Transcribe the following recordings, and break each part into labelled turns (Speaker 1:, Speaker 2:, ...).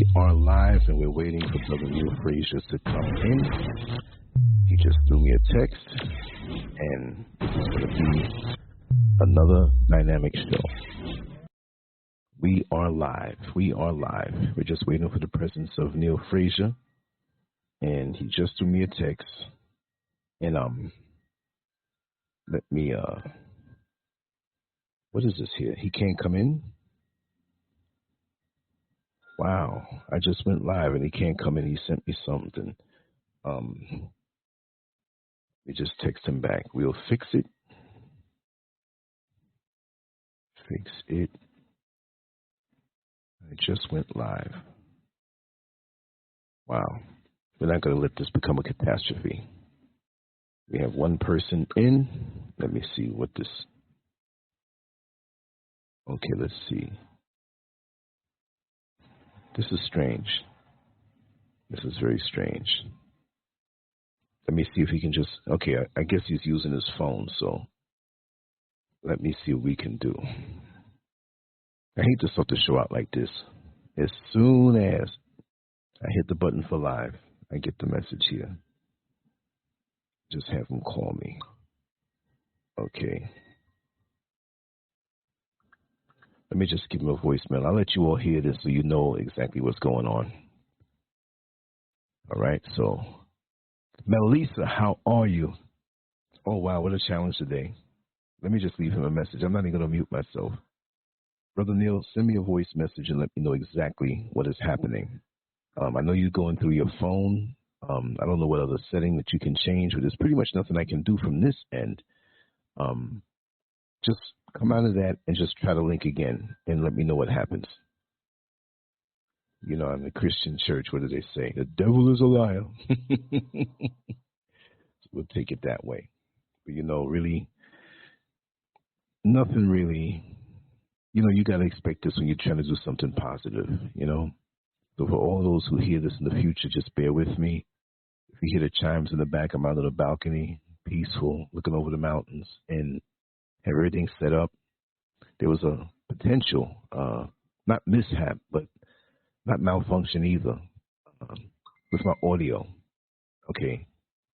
Speaker 1: We are live, and we're waiting for Brother Neil Frazier to come in. He just threw me a text, and this is going to be another dynamic show. We are live. We are live. We're just waiting for the presence of Neil Frazier, and he just threw me a text. And let me what is this here? He can't come in? Wow, I just went live and he can't come in. He sent me something. We just text him back. We'll fix it. Fix it. I just went live. Wow. We're not going to let this become a catastrophe. We have one person in. Let me see what this. Okay, let's see. This is strange. This is very strange. Let me see if he can just, okay, I guess he's using his phone, so let me see what we can do. I hate to start the show out like this. As soon as I hit the button for live, I get the message here. Just have him call me. Okay. Let me just give him a voicemail. I'll let you all hear this so you know exactly what's going on. All right, so Melissa, how are you? Oh, wow, what a challenge today. Let me just leave him a message. I'm not even going to mute myself. Brother Neil, send me a voice message and let me know exactly what is happening. I know you're going through your phone. I don't know what other setting that you can change, but there's pretty much nothing I can do from this end. Just come out of that and just try to link again and let me know what happens. You know, in the Christian church, what do they say? The devil is a liar. So we'll take it that way. But, you know, really, nothing really, you know, you got to expect this when you're trying to do something positive, you know. So for all those who hear this in the future, just bear with me. If you hear the chimes in the back, I'm out on the balcony, peaceful, looking over the mountains, and have everything set up. There was a potential, not mishap, but not malfunction either, with my audio. Okay,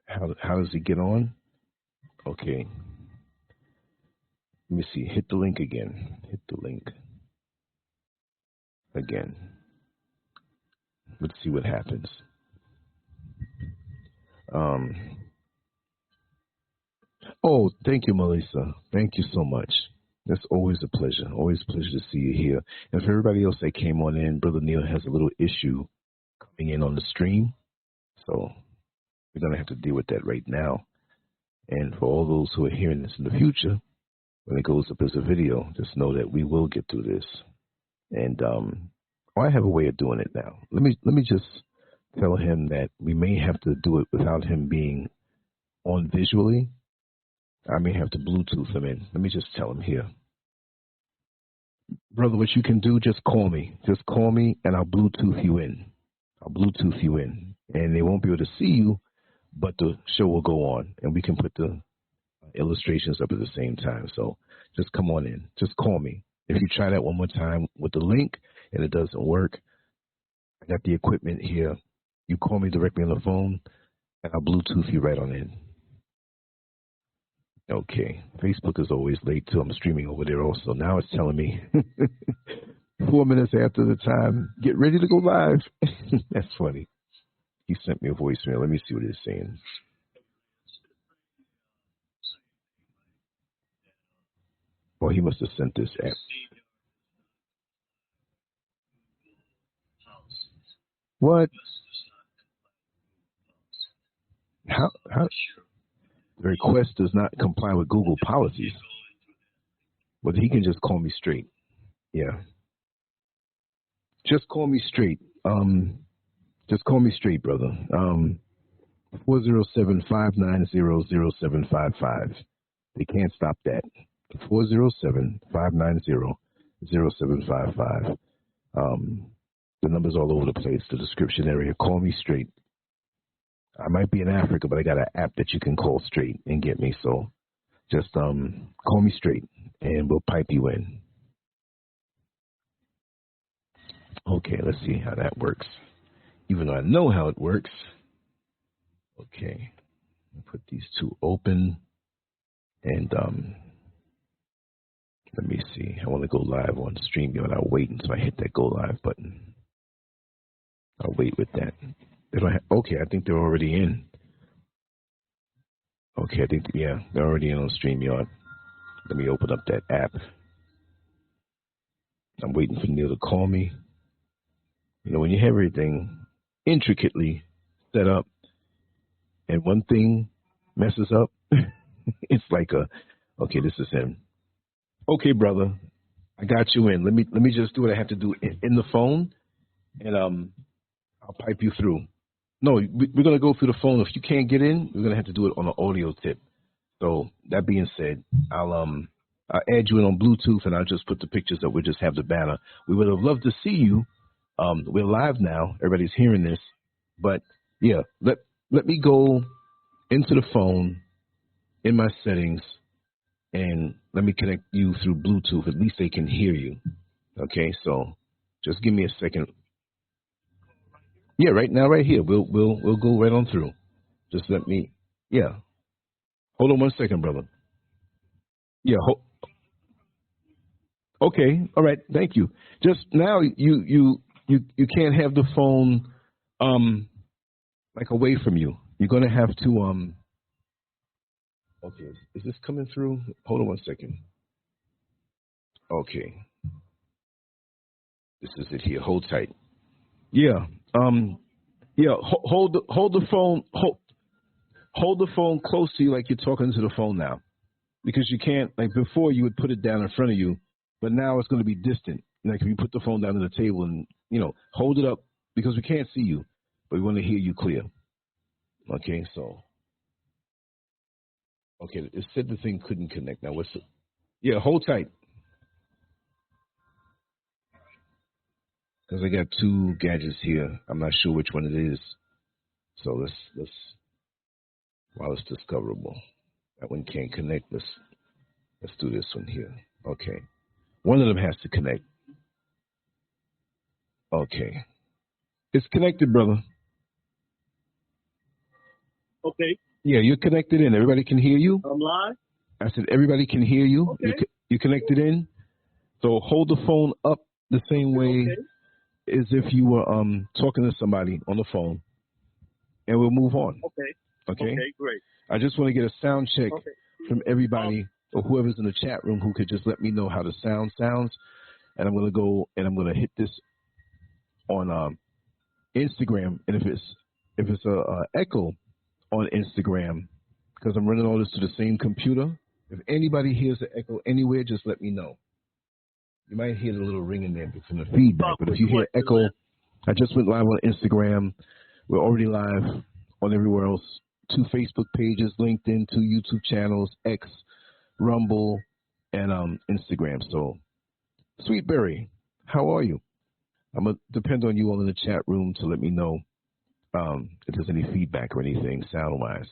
Speaker 1: how does it get on? Okay, let me see. Hit the link again. Hit the link again. Let's see what happens. Oh, thank you, Melissa. Thank you so much. It's always a pleasure. Always a pleasure to see you here. And for everybody else that came on in, Brother Neil has a little issue coming in on the stream. So we're going to have to deal with that right now. And for all those who are hearing this in the future, when it goes up as a video, just know that we will get through this. And I have a way of doing it now. Let me just tell him that we may have to do it without him being on visually. I may have to Bluetooth him in. Let me just tell him here. Brother, what you can do, just call me. Just call me and I'll Bluetooth you in. I'll Bluetooth you in. And they won't be able to see you, but the show will go on. And we can put the illustrations up at the same time. So just come on in. Just call me. If you try that one more time with the link and it doesn't work, I got the equipment here. You call me directly on the phone and I'll Bluetooth you right on in. Okay, Facebook is always late too. I'm streaming over there also. Now it's telling me 4 minutes after the time, get ready to go live. That's funny. He sent me a voicemail. Let me see what it's saying. Well, he must have sent this app. What? How? The request does not comply with Google policies. Well, he can just call me straight. Yeah. Just call me straight. Just call me straight, brother. 407-590-0755. They can't stop that. 407-590-0755. The number's all over the place, the description area. Call me straight. I might be in Africa, but I got an app that you can call straight and get me. So just call me straight and we'll pipe you in. Okay, let's see how that works. Even though I know how it works. Okay, I'll put these two open, and let me see. I want to go live on StreamYard. I'll wait until I hit that go live button. I'll wait with that. They don't have, okay, I think they're already in. Okay, I think, yeah, they're already in on StreamYard. Let me open up that app. I'm waiting for Neil to call me. You know, when you have everything intricately set up and one thing messes up, it's like okay, this is him. Okay, brother, I got you in. Let me just do what I have to do in the phone, and I'll pipe you through. No, we're gonna go through the phone. If you can't get in, we're gonna have to do it on an audio tip. So that being said, I'll add you in on Bluetooth, and I'll just put the pictures up. We'll just have the banner. We would have loved to see you. We're live now. Everybody's hearing this, but yeah, let me go into the phone in my settings, and let me connect you through Bluetooth. At least they can hear you. Okay, so just give me a second. Yeah, right now, right here. We'll go right on through. Just let me. Yeah. Hold on one second, brother. Yeah. Okay. All right. Thank you. Just now, you can't have the phone like away from you. You're gonna have to Okay. Is this coming through? Hold on one second. Okay. This is it here. Hold tight. Yeah. Yeah. Hold the phone. Hold the phone close to you like you're talking to the phone now, because you can't, like before you would put it down in front of you, but now it's going to be distant. Like if you put the phone down on the table and, you know, hold it up, because we can't see you, but we want to hear you clear. Okay, so, okay, it said the thing couldn't connect. Now what's it? Yeah, hold tight. Because I got two gadgets here. I'm not sure which one it is. So let's while it's discoverable. That one can't connect. Let's do this one here. Okay. One of them has to connect. Okay. It's connected, brother.
Speaker 2: Okay.
Speaker 1: Yeah, you're connected in. Everybody can hear you.
Speaker 2: I'm live.
Speaker 1: I said everybody can hear you.
Speaker 2: Okay.
Speaker 1: You're connected in. So hold the phone up the same way as if you were talking to somebody on the phone, and we'll move on.
Speaker 2: Okay.
Speaker 1: Okay.
Speaker 2: Okay, great.
Speaker 1: I just want to get a sound check from everybody or whoever's in the chat room who could just let me know how the sound sounds, and I'm going to go and I'm going to hit this on Instagram, and if it's a echo on Instagram, because I'm running all this to the same computer. If anybody hears the echo anywhere, just let me know. You might hear the little ring in there from the feedback, but if you hear echo, I just went live on Instagram. We're already live on everywhere else. 2 Facebook pages, LinkedIn, 2 YouTube channels, X, Rumble, and Instagram. So, Sweetberry, how are you? I'm going to depend on you all in the chat room to let me know if there's any feedback or anything sound-wise,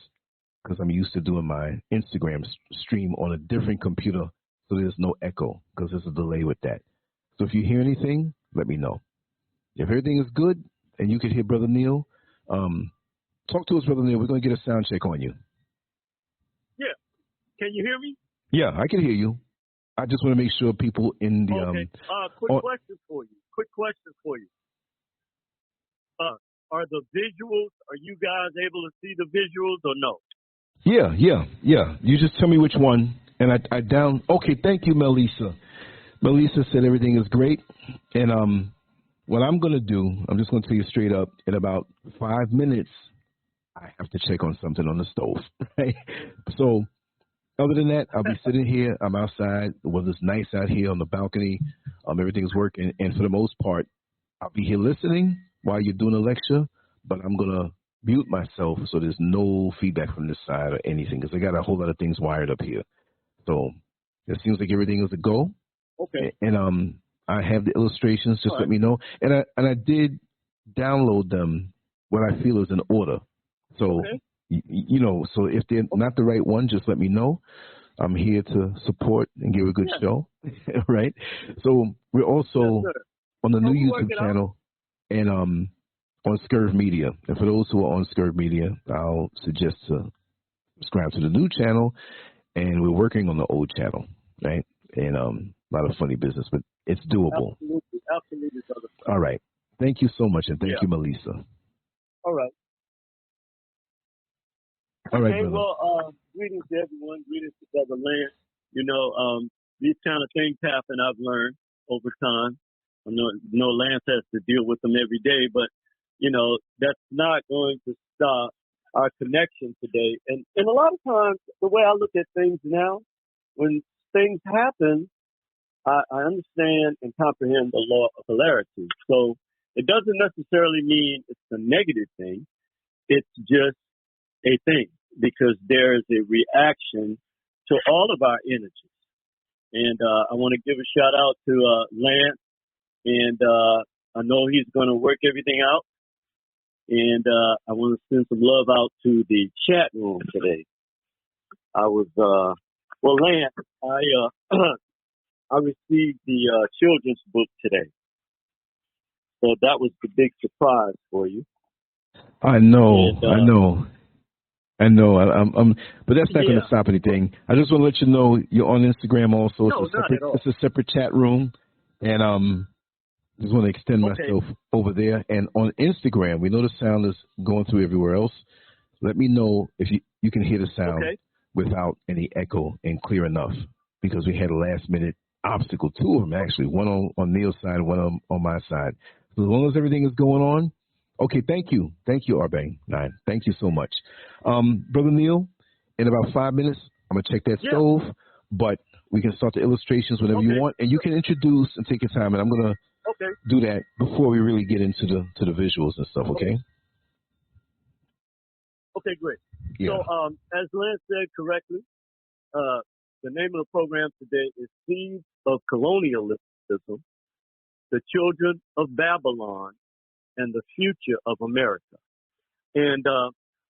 Speaker 1: because I'm used to doing my Instagram stream on a different computer, so there's no echo, because there's a delay with that. So if you hear anything, let me know. If everything is good and you can hear Brother Neil, talk to us, Brother Neil. We're going to get a sound check on you.
Speaker 2: Yeah. Can you hear me?
Speaker 1: Yeah, I can hear you. I just want to make sure people in the...
Speaker 2: Okay. Quick question for you. Are the visuals, are you guys able to see the visuals or no?
Speaker 1: Yeah. You just tell me which one, and I down... Okay, thank you, Melissa. Melissa said everything is great, and what I'm going to do, I'm just going to tell you straight up, in about 5 minutes, I have to check on something on the stove, right? So other than that, I'll be sitting here. I'm outside. The weather's nice out here on the balcony. Everything's working, and for the most part, I'll be here listening while you're doing a lecture, but I'm going to mute myself so there's no feedback from this side or anything, because I got a whole lot of things wired up here. So it seems like everything is a go.
Speaker 2: Okay.
Speaker 1: And I have the illustrations. Just let me know. And I did download them what I feel is in order. So, you know, so if they're not the right one, just let me know. I'm here to support and give a good show, right? So we're also on the new
Speaker 2: we'll work
Speaker 1: YouTube
Speaker 2: it out.
Speaker 1: channel and on SCURV Media. And for those who are on SCURV Media, I'll suggest to subscribe to the new channel. And we're working on the old channel, right? And a lot of funny business, but it's doable.
Speaker 2: Absolutely, brother.
Speaker 1: All right. Thank you so much, and thank you, Melissa.
Speaker 2: All right.
Speaker 1: All right,
Speaker 2: okay,
Speaker 1: brother.
Speaker 2: well, greetings to everyone. Greetings to Brother Lance. You know, these kind of things happen, I've learned over time. I know Lance has to deal with them every day, but, you know, that's not going to stop our connection today. And a lot of times, the way I look at things now, when things happen, I understand and comprehend the law of polarity. So it doesn't necessarily mean it's a negative thing. It's just a thing, because there is a reaction to all of our energies. And I want to give a shout out to Lance, and I know he's going to work everything out. And I want to send some love out to the chat room today. I was, well, Lance, I received the children's book today. So that was the big surprise for you.
Speaker 1: I know,
Speaker 2: and,
Speaker 1: I know. But that's not going to stop anything. I just want to let you know you're on Instagram also.
Speaker 2: No,
Speaker 1: it's a separate chat room, and just want to extend myself over there. And on Instagram, we know the sound is going through everywhere else. Let me know if you can hear the sound without any echo and clear enough, because we had a last minute obstacle, two of them actually, one on Neil's side, one on my side. So as long as everything is going on. Okay, thank you, Arbang 9. Thank you so much, Brother Neil. In about 5 minutes, I'm gonna check that stove, but we can start the illustrations whenever you want, and you can introduce and take your time. And I'm gonna do that before we really get into the visuals and stuff. Okay.
Speaker 2: Okay, great.
Speaker 1: Yeah.
Speaker 2: So, as Lance said correctly, the name of the program today is Seeds of Colonialism: The Children of Babylon and the Future of America. And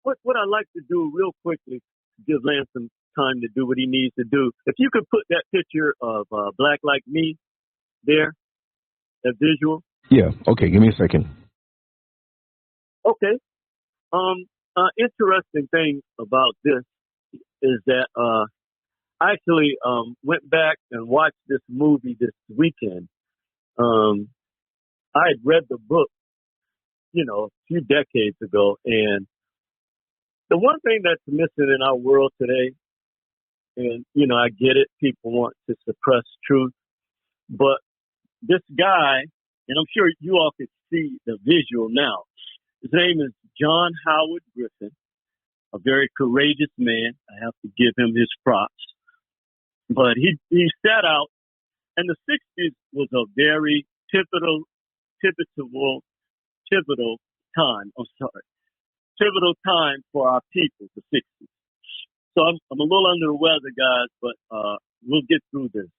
Speaker 2: what I'd like to do real quickly, to give Lance some time to do what he needs to do, if you could put that picture of Black Like Me there, that visual.
Speaker 1: Yeah, okay, give me a second.
Speaker 2: Okay. Interesting thing about this is that I actually went back and watched this movie this weekend. I had read the book, you know, a few decades ago, and the one thing that's missing in our world today, and, you know, I get it, people want to suppress truth, but this guy, and I'm sure you all can see the visual now, his name is John Howard Griffin, a very courageous man. I have to give him his props. But he set out, and the 60s was a very pivotal time. Pivotal time for our people, the 60s. So I'm a little under the weather, guys, but we'll get through this.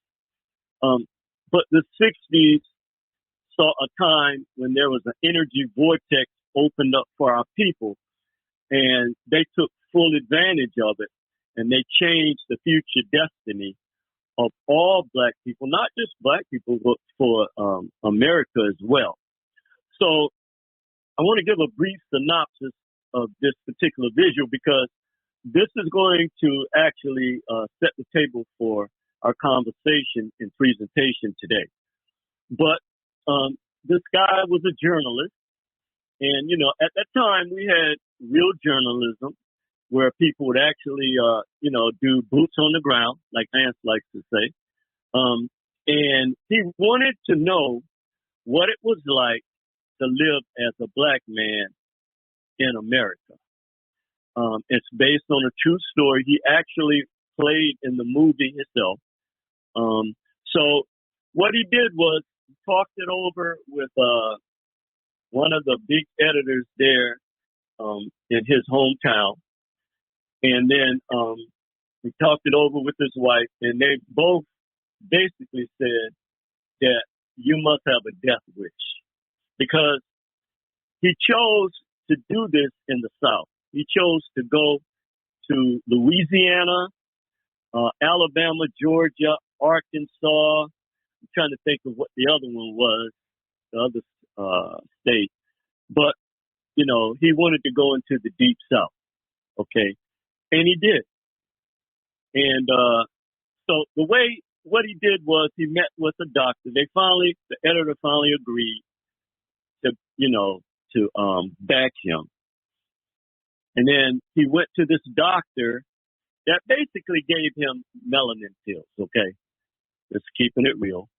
Speaker 2: But the 60s saw a time when there was an energy vortex opened up for our people, and they took full advantage of it, and they changed the future destiny of all Black people, not just Black people, but for America as well. So I want to give a brief synopsis of this particular visual, because this is going to actually set the table for our conversation and presentation today. But this guy was a journalist. And, you know, at that time we had real journalism where people would actually, you know, do boots on the ground, like Lance likes to say. And he wanted to know what it was like to live as a Black man in America. It's based on a true story. He actually played in the movie himself. So what he did was he talked it over with one of the big editors there in his hometown. And then he talked it over with his wife, and they both basically said that you must have a death wish, because he chose to do this in the South. He chose to go to Louisiana, Alabama, Georgia, Arkansas. I'm trying to think of what the other one was. state, but he wanted to go into the deep South. Okay, and he did. And so what he did was he met with a doctor. The editor finally agreed to back him. And then he went to this doctor that basically gave him melanin pills. Okay, just keeping it real.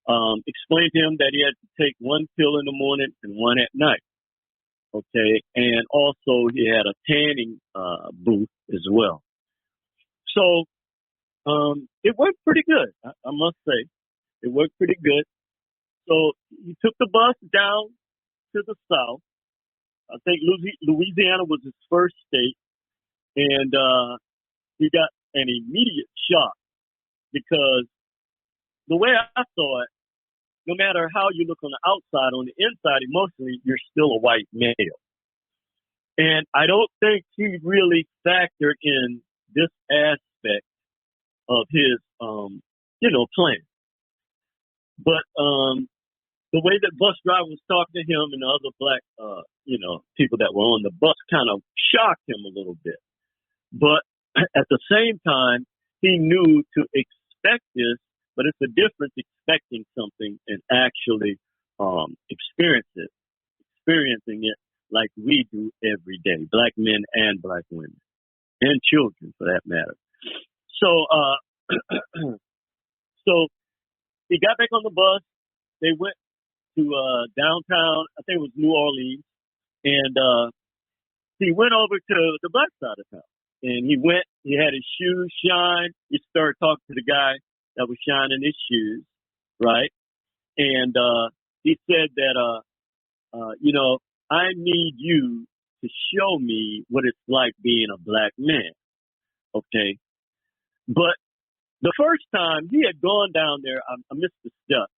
Speaker 2: Explained to him that he had to take one pill in the morning and one at night. Okay, and also he had a tanning booth as well. So it worked pretty good, I must say. It worked pretty good. So he took the bus down to the South. I think Louisiana was his first state, and he got an immediate shock because the way I saw it, no matter how you look on the outside, on the inside, emotionally, you're still a white male. And I don't think he really factored in this aspect of his, plan. But the way that bus driver was talking to him and the other black, people that were on the bus kind of shocked him a little bit. But at the same time, he knew to expect this, but it's a difference expecting something and actually experiencing it like we do every day, black men and black women, and children for that matter. So, so he got back on the bus. They went to downtown, I think it was New Orleans, and he went over to the black side of town. And he had his shoes shine. He started talking to the guy that was shining his shoes, right? And he said that, I need you to show me what it's like being a black man, okay? But the first time he had gone down there, I missed the step,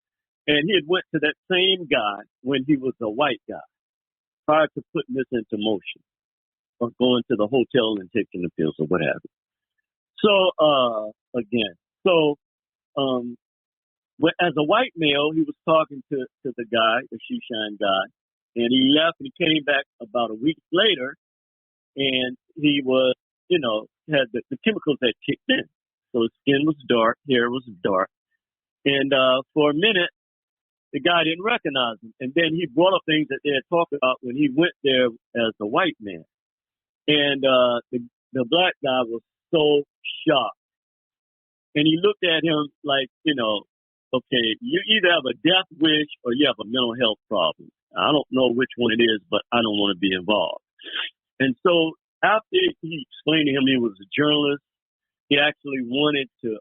Speaker 2: and he had went to that same guy when he was a white guy prior to putting this into motion or going to the hotel and taking the pills or what have you. So, as a white male, he was talking to the guy, the shoe shine guy, and he left and he came back about a week later, and he was, had the chemicals that kicked in. So his skin was dark, hair was dark. And for a minute, the guy didn't recognize him. And then he brought up things that they had talked about when he went there as a white man. And the black guy was so shocked. And he looked at him like, okay, you either have a death wish or you have a mental health problem. I don't know which one it is, but I don't want to be involved. And so after he explained to him he was a journalist, he actually wanted to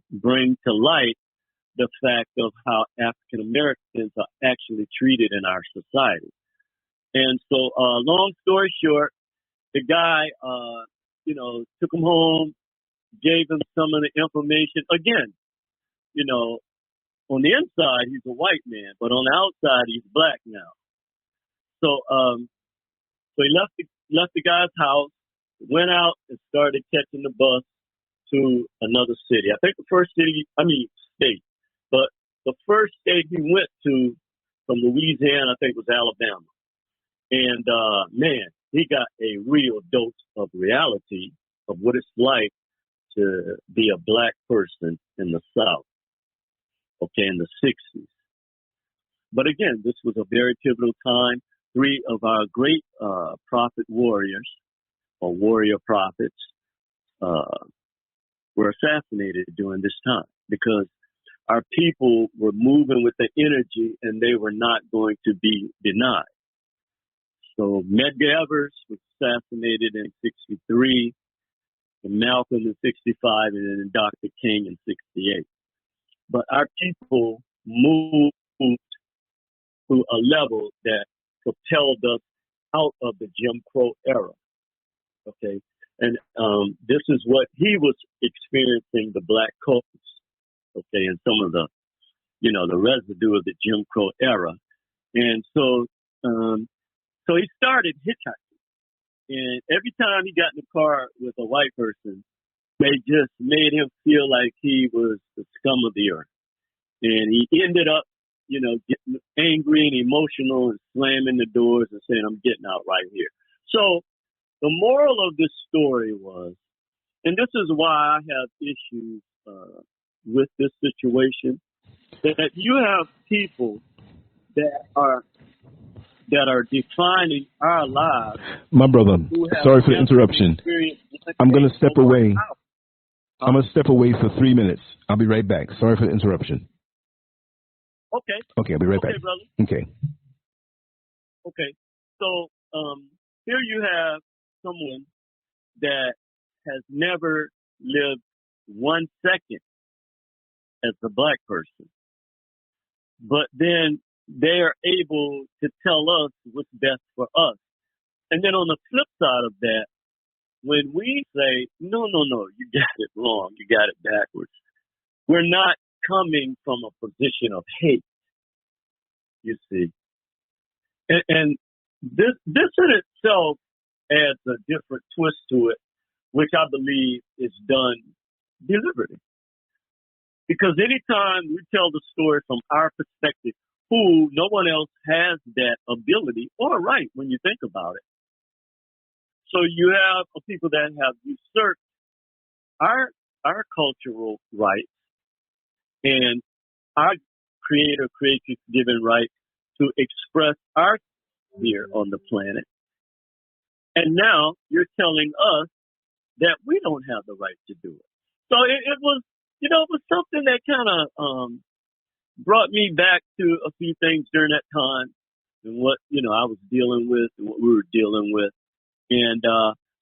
Speaker 2: bring to light the fact of how African Americans are actually treated in our society. And so, long story short, the guy, took him home, gave him some of the information. Again, on the inside, he's a white man, but on the outside, he's black now. So, so he left the guy's house, went out and started catching the bus to another city. I think state, but the first state he went to from Louisiana, I think was Alabama. And, man, he got a real dose of reality of what it's like to be a black person in the South, okay, in the 60s. But again, this was a very pivotal time. 3 of our great prophet warriors, or warrior prophets, were assassinated during this time because our people were moving with the energy and they were not going to be denied. So Medgar Evers was assassinated in 63, and Malcolm in 65, and then Dr. King in 68. But our people moved to a level that propelled us out of the Jim Crow era. Okay. And this is what he was experiencing, the black coats, okay, and some of the, the residue of the Jim Crow era. And so he started hitchhiking. And every time he got in the car with a white person, they just made him feel like he was the scum of the earth. And he ended up getting angry and emotional and slamming the doors and saying, I'm getting out right here. So the moral of this story was, and this is why I have issues with this situation, that you have people that are defining our lives.
Speaker 1: My brother, sorry for the interruption. I'm going to step away. I'm going to step away for 3 minutes. I'll be right back. Sorry for the interruption.
Speaker 2: Okay.
Speaker 1: Okay, I'll be right back.
Speaker 2: Okay, brother.
Speaker 1: Okay.
Speaker 2: Okay. So here you have someone that has never lived 1 second as a black person, but then they are able to tell us what's best for us. And then on the flip side of that, when we say, no, you got it wrong, you got it backwards, we're not coming from a position of hate, you see. And this in itself adds a different twist to it, which I believe is done deliberately. Because anytime we tell the story from our perspective, no one else has that ability or right when you think about it. So you have people that have usurped our cultural rights and our creatrix given right to express our here on the planet. And now you're telling us that we don't have the right to do it. So it was, it was something that kind of brought me back to a few things during that time and what, I was dealing with and what we were dealing with. And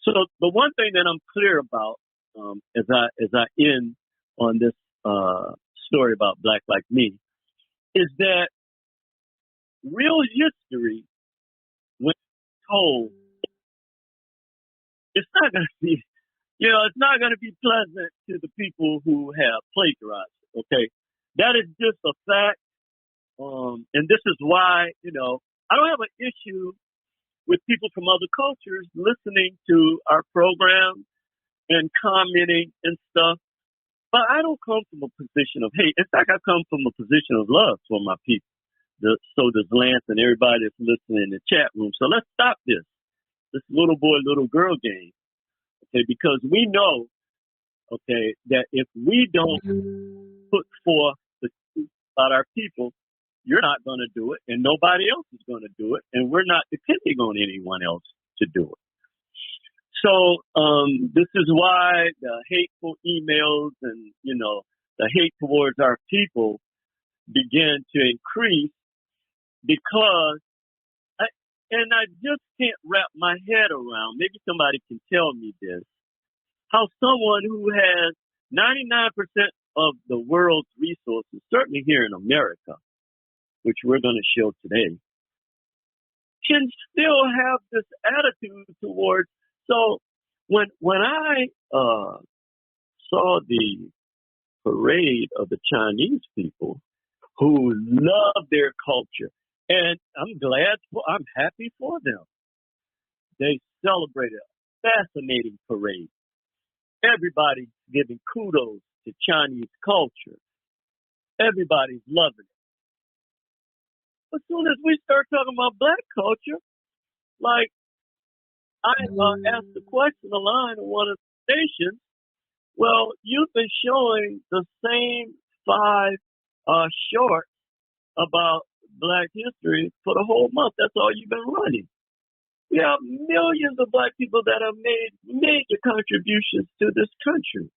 Speaker 2: so the one thing that I'm clear about as I end on this story about Black Like Me is that real history, when told, it's not going to be, it's not going to be pleasant to the people who have plagiarized it, okay? That is just a fact. And this is why, I don't have an issue with people from other cultures listening to our program and commenting and stuff. But I don't come from a position of hate. In fact, I come from a position of love for my people. So does Lance and everybody that's listening in the chat room. So let's stop this little boy, little girl game. Okay, because we know, okay, that if we don't put forth the truth about our people, you're not going to do it, and nobody else is going to do it, and we're not depending on anyone else to do it. So this is why the hateful emails and, the hate towards our people began to increase because I just can't wrap my head around, maybe somebody can tell me this, how someone who has 99% of the world's resources, certainly here in America, which we're going to show today, can still have this attitude towards. So when I saw the parade of the Chinese people who love their culture, and I'm happy for them. They celebrated a fascinating parade. Everybody's giving kudos to Chinese culture. Everybody's loving it. As soon as we start talking about Black culture, like I asked the question online in one of the stations, well, you've been showing the same 5 shorts about Black history for the whole month. That's all you've been running. We have millions of Black people that have made major contributions to this country.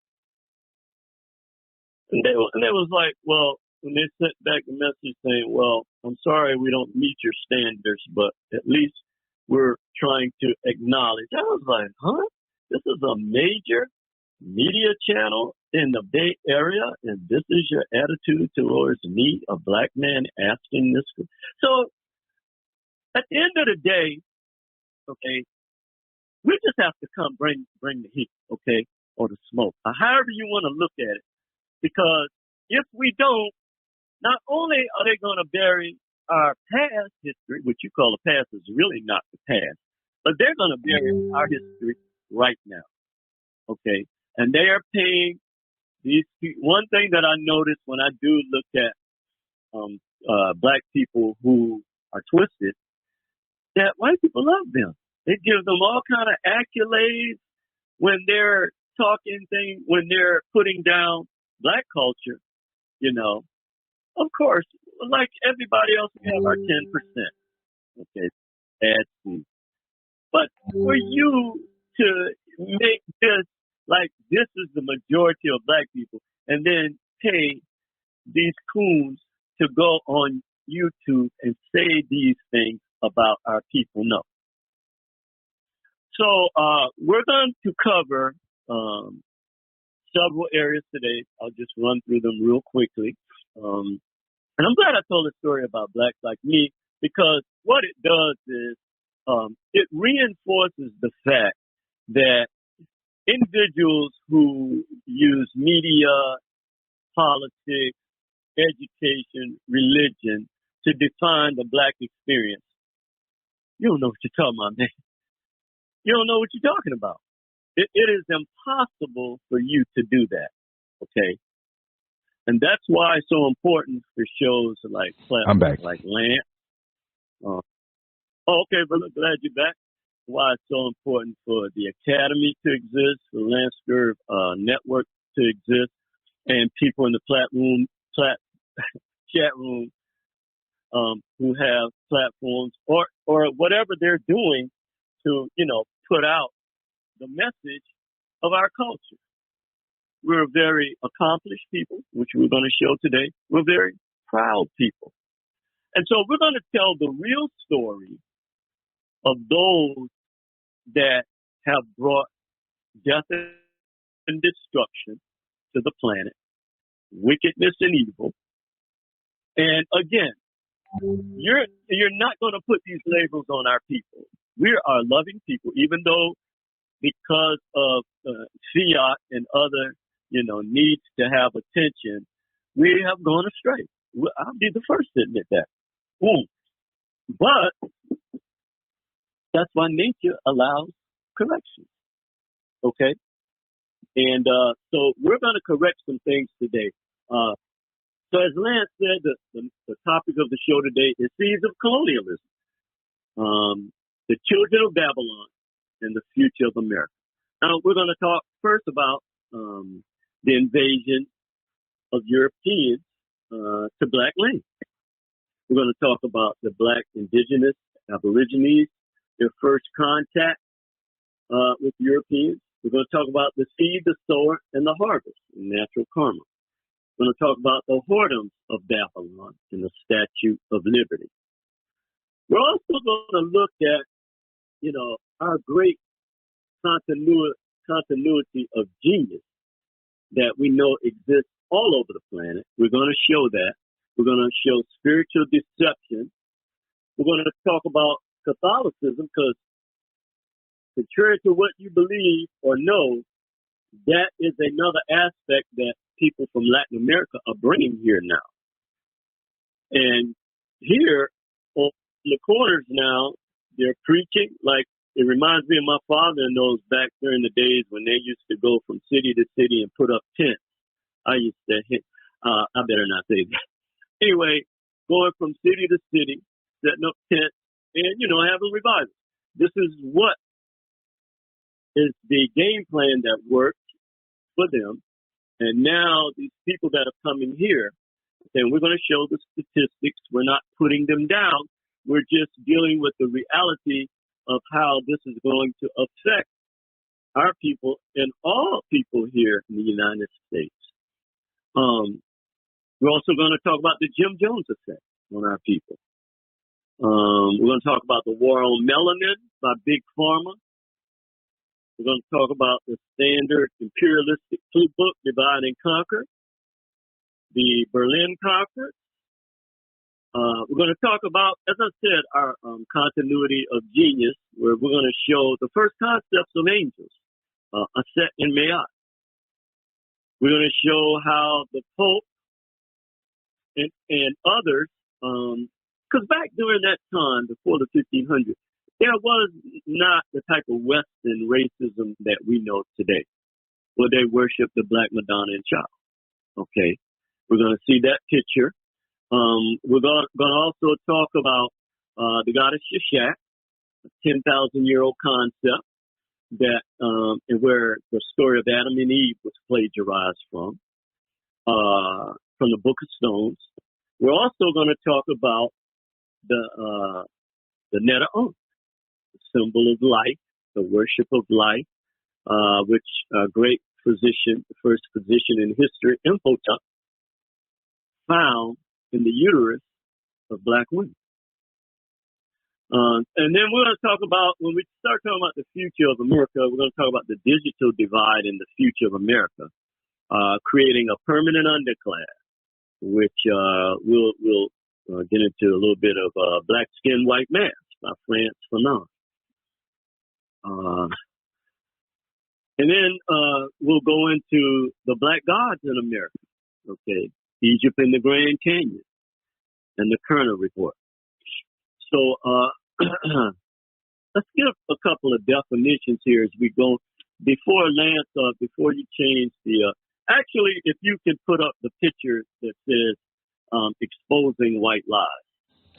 Speaker 2: And they was like, well, when they sent back a message saying, well, I'm sorry we don't meet your standards, but at least we're trying to acknowledge. I was like, huh? This is a major media channel in the Bay Area, and this is your attitude towards me, a Black man, asking this. So at the end of the day, okay, we just have to bring the heat, okay, or the smoke, or however you want to look at it. Because if we don't, not only are they going to bury our past history, which you call the past is really not the past, but they're going to bury our history right now, okay? And they are paying these people. One thing that I noticed when I do look at black people who are twisted, that white people love them. They give them all kind of accolades when they're talking things, when they're putting down black culture, you know. Of course, like everybody else, we have our 10%. Okay, add to. But for you to make this like this is the majority of black people, and then pay these coons to go on YouTube and say these things about our people, no. So we're going to cover several areas today. I'll just run through them real quickly. And I'm glad I told a story about blacks like me, because what it does is it reinforces the fact that individuals who use media, politics, education, religion to define the black experience, you don't know what you're talking about, man. You don't know what you're talking about. It is impossible for you to do that, okay? And that's why it's so important for shows like platforms like Lance. Okay, brother, glad you're back. Why it's so important for the Academy to exist, for LANCESCURV network to exist, and people in the chat room who have platforms or whatever they're doing to, you know, put out the message of our culture. We're very accomplished people, which we're going to show today. We're very proud people. And so we're going to tell the real story of those that have brought death and destruction to the planet, wickedness and evil. And again, you're not going to put these labels on our people. We are loving people, even though because of fiat and other, you know, needs to have attention, we have gone astray. I'll be the first to admit that. But that's why nature allows correction. Okay? And so we're going to correct some things today. So as Lance said, the topic of the show today is Seeds of Colonialism, the Children of Babylon, and the Future of America. Now, we're going to talk first about the invasion of Europeans to black land. We're going to talk about the black indigenous aborigines, their first contact with Europeans. We're going to talk about the seed, the sower, and the harvest, and natural karma. We're going to talk about the whoredoms of Babylon and the Statue of Liberty. We're also going to look at, you know, our great continuity of genius that we know exists all over the planet. We're going to show that. We're going to show spiritual deception. We're going to talk about Catholicism, because contrary to what you believe or know, that is another aspect that people from Latin America are bringing here now. And here on the corners now, they're preaching like, it reminds me of my father and those back during the days when they used to go from city to city and put up tents. I used to hit, I better not say that. Anyway, going from city to city, setting up tents, and, you know, having revivals. This is what is the game plan that worked for them. And now these people that are coming here, and we're going to show the statistics. We're not putting them down. We're just dealing with the reality of how this is going to affect our people and all people here in the United States. We're also going to talk about the Jim Jones effect on our people. We're going to talk about the war on melanin by Big Pharma. We're going to talk about the standard imperialistic playbook, Divide and Conquer, the Berlin Conference. We're going to talk about, as I said, our continuity of genius, where we're going to show the first concepts of angels, Aset and Mayat. We're going to show how the Pope and others, because back during that time, before the 1500s, there was not the type of Western racism that we know today, where they worship the Black Madonna and Child. Okay, we're going to see that picture. We're going to also talk about the goddess Shishak, a 10,000-year-old concept that and where the story of Adam and Eve was plagiarized from the Book of Stones. We're also going to talk about the Netta Ankh, the symbol of life, the worship of life, which a great physician, the first physician in history, Imhotep, found in the uterus of black women. And then we're going to talk about, when we start talking about the future of America, we're going to talk about the digital divide in the future of America, creating a permanent underclass, which we'll get into a little bit of Black Skin, White Mask by France Fanon. And then we'll go into the Black Gods in America, okay, Egypt and the Grand Canyon, and the Kerner Report. So let's get a couple of definitions here as we go. Before Lance, before you change the, actually, if you can put up the picture that says exposing white lies.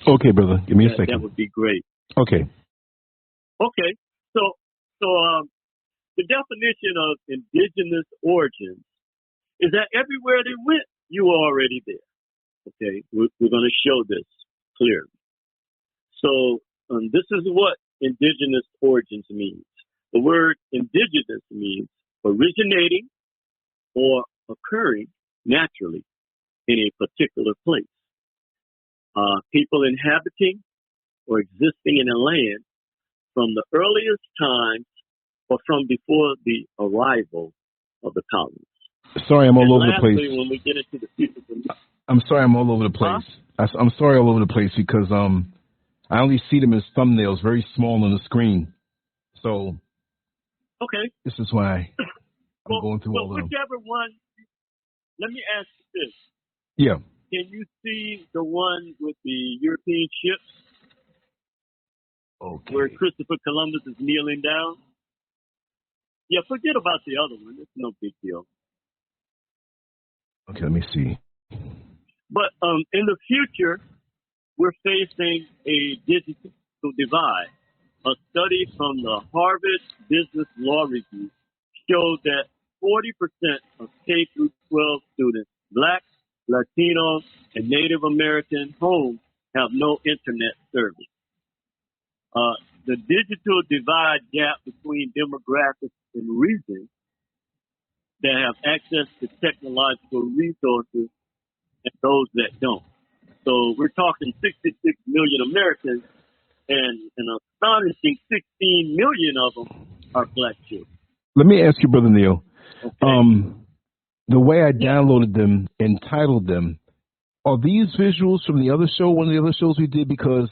Speaker 1: Okay, brother. Give me a second.
Speaker 2: That would be great.
Speaker 1: Okay.
Speaker 2: Okay. So the definition of indigenous origins is that everywhere they went, you were already there. Okay. We're going to show this clearly. So this is what indigenous origins means. The word indigenous means originating or occurring naturally in a particular place. People inhabiting or existing in a land from the earliest times or from before the arrival of the colonists.
Speaker 1: Sorry, I'm all over the place.
Speaker 2: When we get into the future,
Speaker 1: I'm sorry, I'm all over the place. Huh? I'm sorry, all over the place because I only see them as thumbnails, very small on the screen. So,
Speaker 2: okay,
Speaker 1: this is why I'm going through all of them.
Speaker 2: Whichever one. Let me ask you this.
Speaker 1: Yeah.
Speaker 2: Can you see the one with the European ships?
Speaker 1: Okay.
Speaker 2: Where Christopher Columbus is kneeling down? Yeah, forget about the other one. It's no big deal.
Speaker 1: Okay, let me see.
Speaker 2: But in the future, we're facing a digital divide. A study from the Harvard Business Law Review showed that 40% of K-12 students, Black, Latino, and Native American homes have no internet service. The digital divide gap between demographics and regions that have access to technological resources and those that don't. So we're talking 66 million Americans, and an astonishing 16 million of them are Black children.
Speaker 1: Let me ask you, Brother Neil.
Speaker 2: Okay.
Speaker 1: The way I downloaded them and titled them, are these visuals from the other show, one of the other shows we did? Because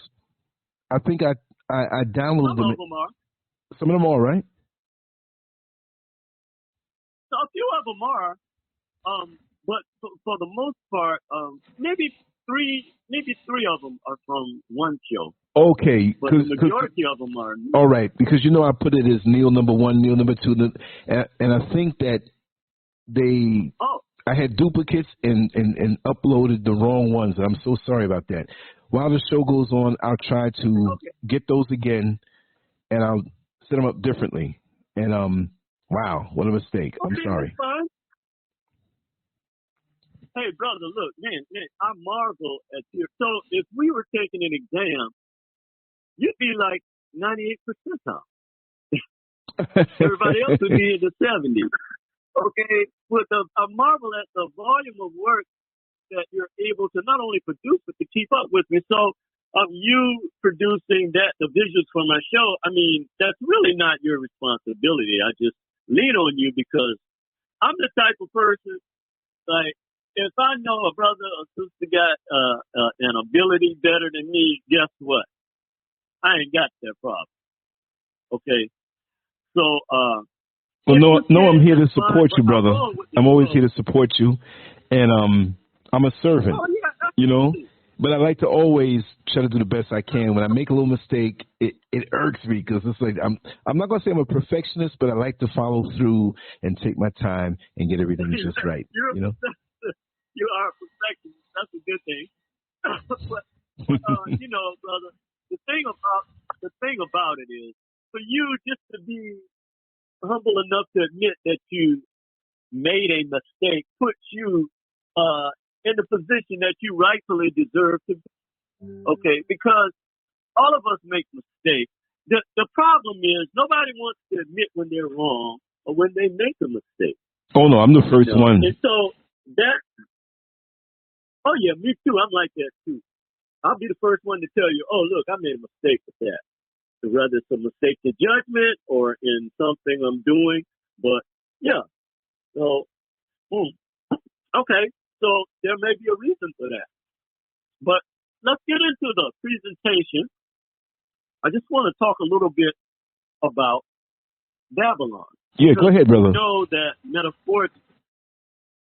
Speaker 1: I think I downloaded them.
Speaker 2: Some of them are.
Speaker 1: Some of them are, right?
Speaker 2: So a few of them are. But for the most part, maybe three of them are from one show.
Speaker 1: Okay.
Speaker 2: But the majority of them are.
Speaker 1: All right. Because, I put it as Neil number 1, Neil number 2. And I think that I had duplicates and uploaded the wrong ones. I'm so sorry about that. While the show goes on, I'll try to get those again, and I'll set them up differently. And, wow, what a mistake. I'm sorry.
Speaker 2: That's fine. Hey, brother, look, man, I marvel at you. So if we were taking an exam, you'd be like 98 percentile. Everybody else would be in the 70s. Okay, I marvel at the volume of work that you're able to not only produce, but to keep up with me. So you producing the visuals for my show, I mean, that's really not your responsibility. I just lean on you because I'm the type of person, like, if I know a brother or sister got an ability better than me, guess what? I ain't got that problem. Okay? So,
Speaker 1: well, no, I'm here to support you, brother. I'm always here to support you. And I'm a servant, But I like to always try to do the best I can. When I make a little mistake, it irks me because it's like I'm not going to say I'm a perfectionist, but I like to follow through and take my time and get everything just right.
Speaker 2: You are a perfectionist. That's a good thing. you know, brother, the thing about it is, for you just to be humble enough to admit that you made a mistake puts you in the position that you rightfully deserve to be. Okay, because all of us make mistakes. The problem is nobody wants to admit when they're wrong or when they make a mistake.
Speaker 1: Oh no, I'm the first one.
Speaker 2: And so that, oh yeah, me too. I'm like that too. I'll be the first one to tell you, oh look, I made a mistake with that. Whether it's a mistake in judgment or in something I'm doing, but yeah. So, okay. So there may be a reason for that. But let's get into the presentation. I just want to talk a little bit about Babylon.
Speaker 1: Yeah, go ahead, brother.
Speaker 2: You know that metaphorically.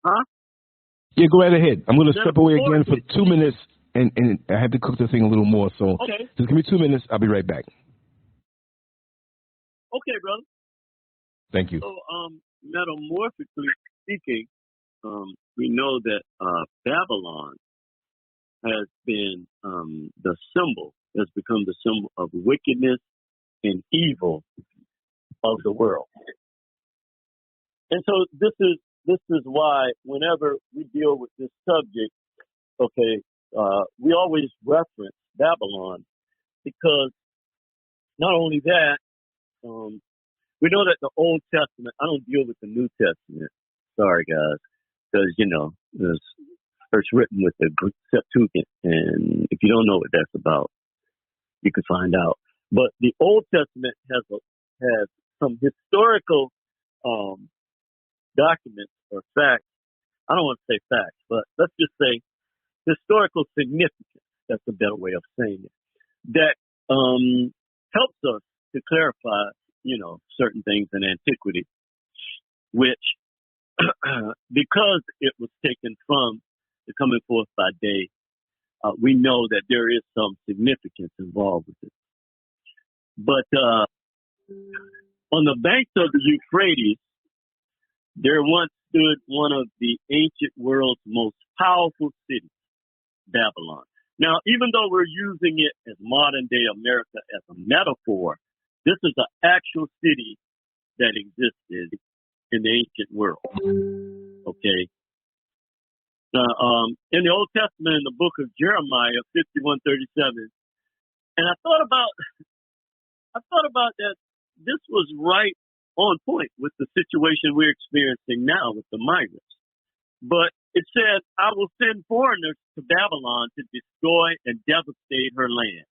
Speaker 2: Huh?
Speaker 1: Yeah, go right ahead. I'm going to step away again for 2 minutes, and I have to cook the thing a little more. So
Speaker 2: okay.
Speaker 1: Just give me 2 minutes. I'll be right back.
Speaker 2: Okay, brother.
Speaker 1: Thank you.
Speaker 2: So, metamorphically speaking, we know that Babylon has been the symbol, has become the symbol of wickedness and evil of the world. And so this is why whenever we deal with this subject, okay, we always reference Babylon, because not only that, we know that the Old Testament, I don't deal with the New Testament. Sorry, guys, because, you know, it's written with the Septuagint, and if you don't know what that's about, you can find out. But the Old Testament has some historical documents or facts. I don't want to say facts, but let's just say historical significance. That's a better way of saying it. That helps us to clarify, you know, certain things in antiquity, which, because it was taken from the coming forth by day, we know that there is some significance involved with it. But on the banks of the Euphrates, there once stood one of the ancient world's most powerful cities, Babylon. Now, even though we're using it as modern day America as a metaphor, this is an actual city that existed in the ancient world. Okay. In the Old Testament, in the book of Jeremiah 51:37, and I thought about that this was right on point with the situation we're experiencing now with the migrants. But it says, I will send foreigners to Babylon to destroy and devastate her land.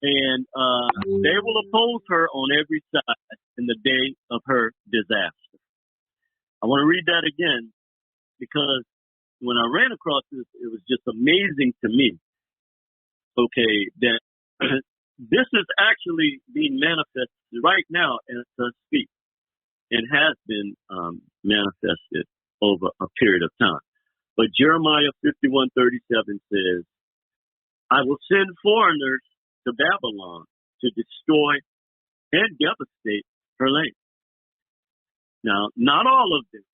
Speaker 2: And they will oppose her on every side in the day of her disaster. I want to read that again, because when I ran across this, it was just amazing to me, okay, that this is actually being manifested right now as I speak, and has been manifested over a period of time. But Jeremiah 51:37 says, I will send foreigners to Babylon to destroy and devastate her land. Now, not all of them,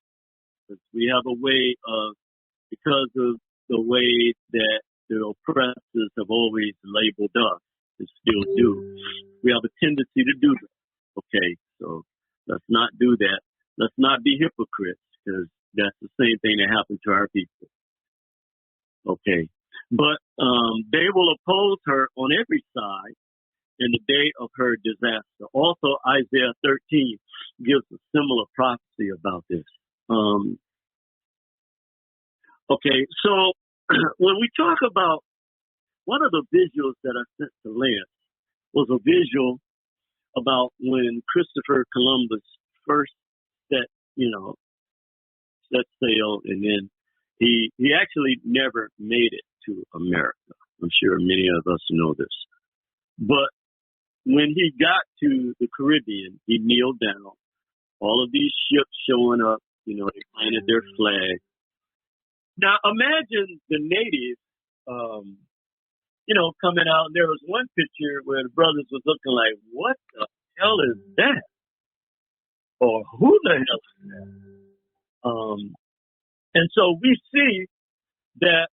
Speaker 2: because we have a way of, because of the way that the oppressors have always labeled us, and still do, we have a tendency to do that. Okay, so let's not do that. Let's not be hypocrites, because that's the same thing that happened to our people. Okay, but they will oppose her on every side in the day of her disaster. Also, Isaiah 13 gives a similar prophecy about this. Okay, so when we talk about, one of the visuals that I sent to Lance was a visual about when Christopher Columbus first set sail, and then he actually never made it to America. I'm sure many of us know this. But when he got to the Caribbean, he kneeled down. All of these ships showing up, they planted their flag. Now imagine the natives, coming out. There was one picture where the brothers was looking like, what the hell is that? Or who the hell is that? And so we see that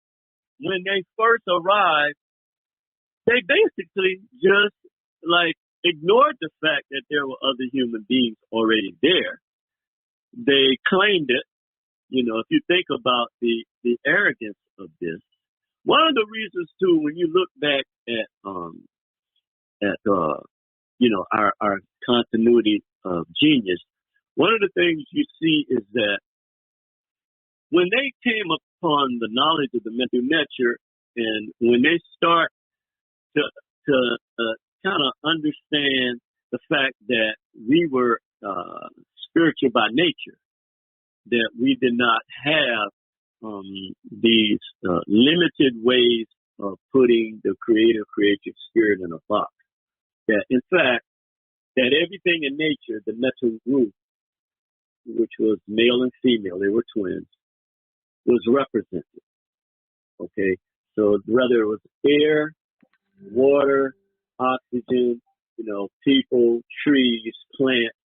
Speaker 2: when they first arrived, they basically just like ignored the fact that there were other human beings already there. They claimed it. You know, if you think about the arrogance of this, one of the reasons too, when you look back at you know, our continuity of genius, one of the things you see is that when they came upon the knowledge of the mental nature, and when they start to kind of understand the fact that we were spiritual by nature, that we did not have these limited ways of putting the creative spirit in a box. That in fact, that everything in nature, the mental group, which was male and female, they were twins, was represented. Okay, so whether it was air, water, oxygen, you know, people, trees, plants,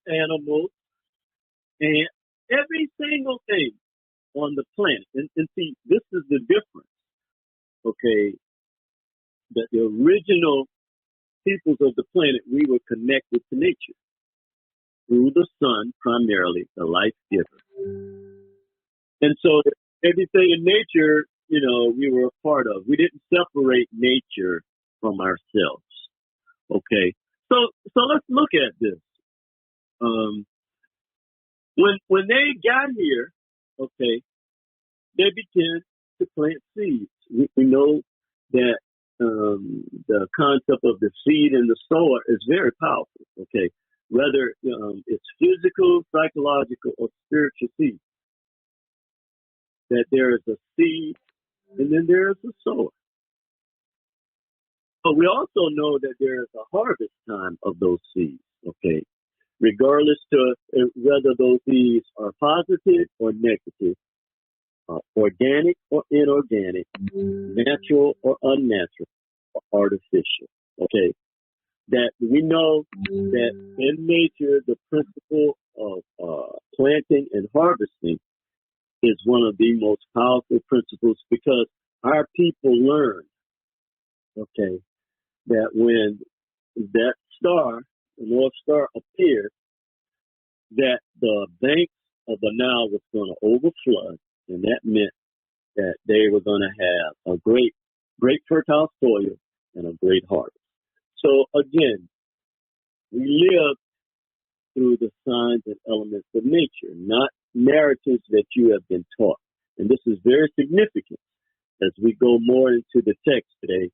Speaker 2: animals, and every single thing on the planet. And see, this is the difference, okay, that the original peoples of the planet, we were connected to nature through the sun, primarily, the life giver. And so everything in nature, you know, we were a part of. We didn't separate nature from ourselves. Okay, so let's look at this. When they got here, okay, they began to plant seeds. We know that the concept of the seed and the sower is very powerful. Okay, whether it's physical, psychological, or spiritual seed. That there is a seed and then there is a sower. But we also know that there is a harvest time of those seeds, okay? Regardless to whether those seeds are positive or negative, organic or inorganic, natural or unnatural, or artificial, okay? That we know that in nature, the principle of planting and harvesting is one of the most powerful principles, because our people learned, okay, that when that star, the North Star, appeared, that the banks of the Nile was going to overflood, and that meant that they were going to have a great fertile soil and a great harvest. So again, we live through the signs and elements of nature, not narratives that you have been taught. And this is very significant as we go more into the text today.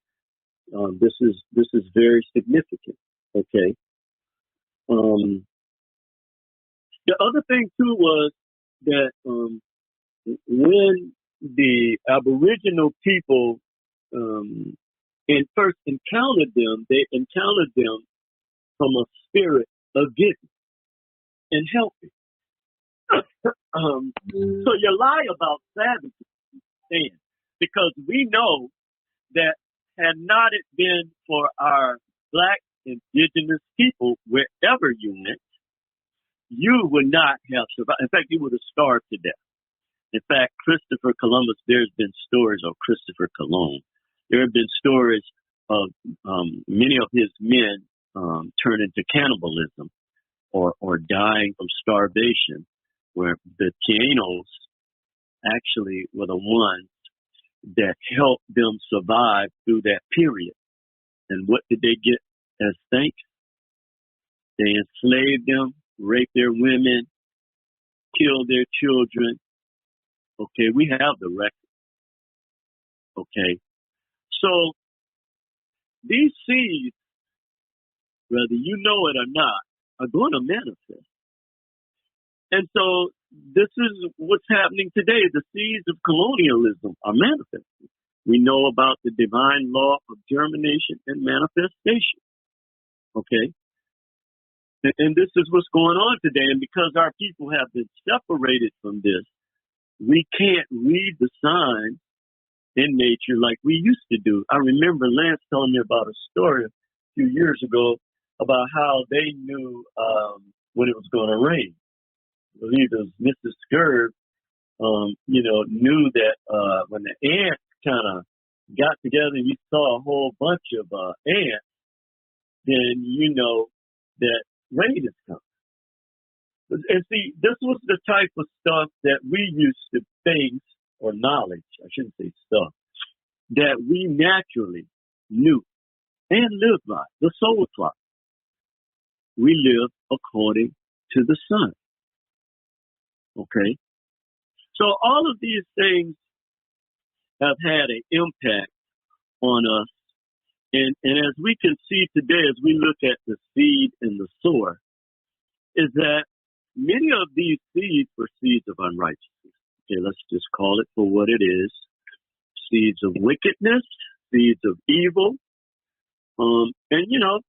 Speaker 2: This is very significant. Okay. The other thing too was that when the Aboriginal people first encountered them, they encountered them from a spirit of giving and helping. So you lie about savages, because we know that had not it been for our Black indigenous people, wherever you went, you would not have survived. In fact, you would have starved to death. In fact, Christopher Columbus, there's been stories of Christopher Colon. There have been stories of many of his men turning to cannibalism or dying from starvation, where the Taínos actually were the ones that helped them survive through that period. And what did they get as thanks? They enslaved them, raped their women, killed their children. Okay, we have the record. Okay, so these seeds, whether you know it or not, are going to manifest. And so this is what's happening today. The seeds of colonialism are manifesting. We know about the divine law of germination and manifestation. Okay? And this is what's going on today. And because our people have been separated from this, we can't read the signs in nature like we used to do. I remember Lance telling me about a story a few years ago about how they knew when it was going to rain. I believe it was Mrs. SCURV, knew that when the ants kind of got together and you saw a whole bunch of ants, then you know that rain is coming. And see, this was the type of stuff that we used to things, or knowledge, I shouldn't say stuff, that we naturally knew and lived by, the solar clock. We live according to the sun. Okay? So all of these things have had an impact on us. And as we can see today, as we look at the seed and the sower, is that many of these seeds were seeds of unrighteousness. Okay, let's just call it for what it is. Seeds of wickedness, seeds of evil. And you know,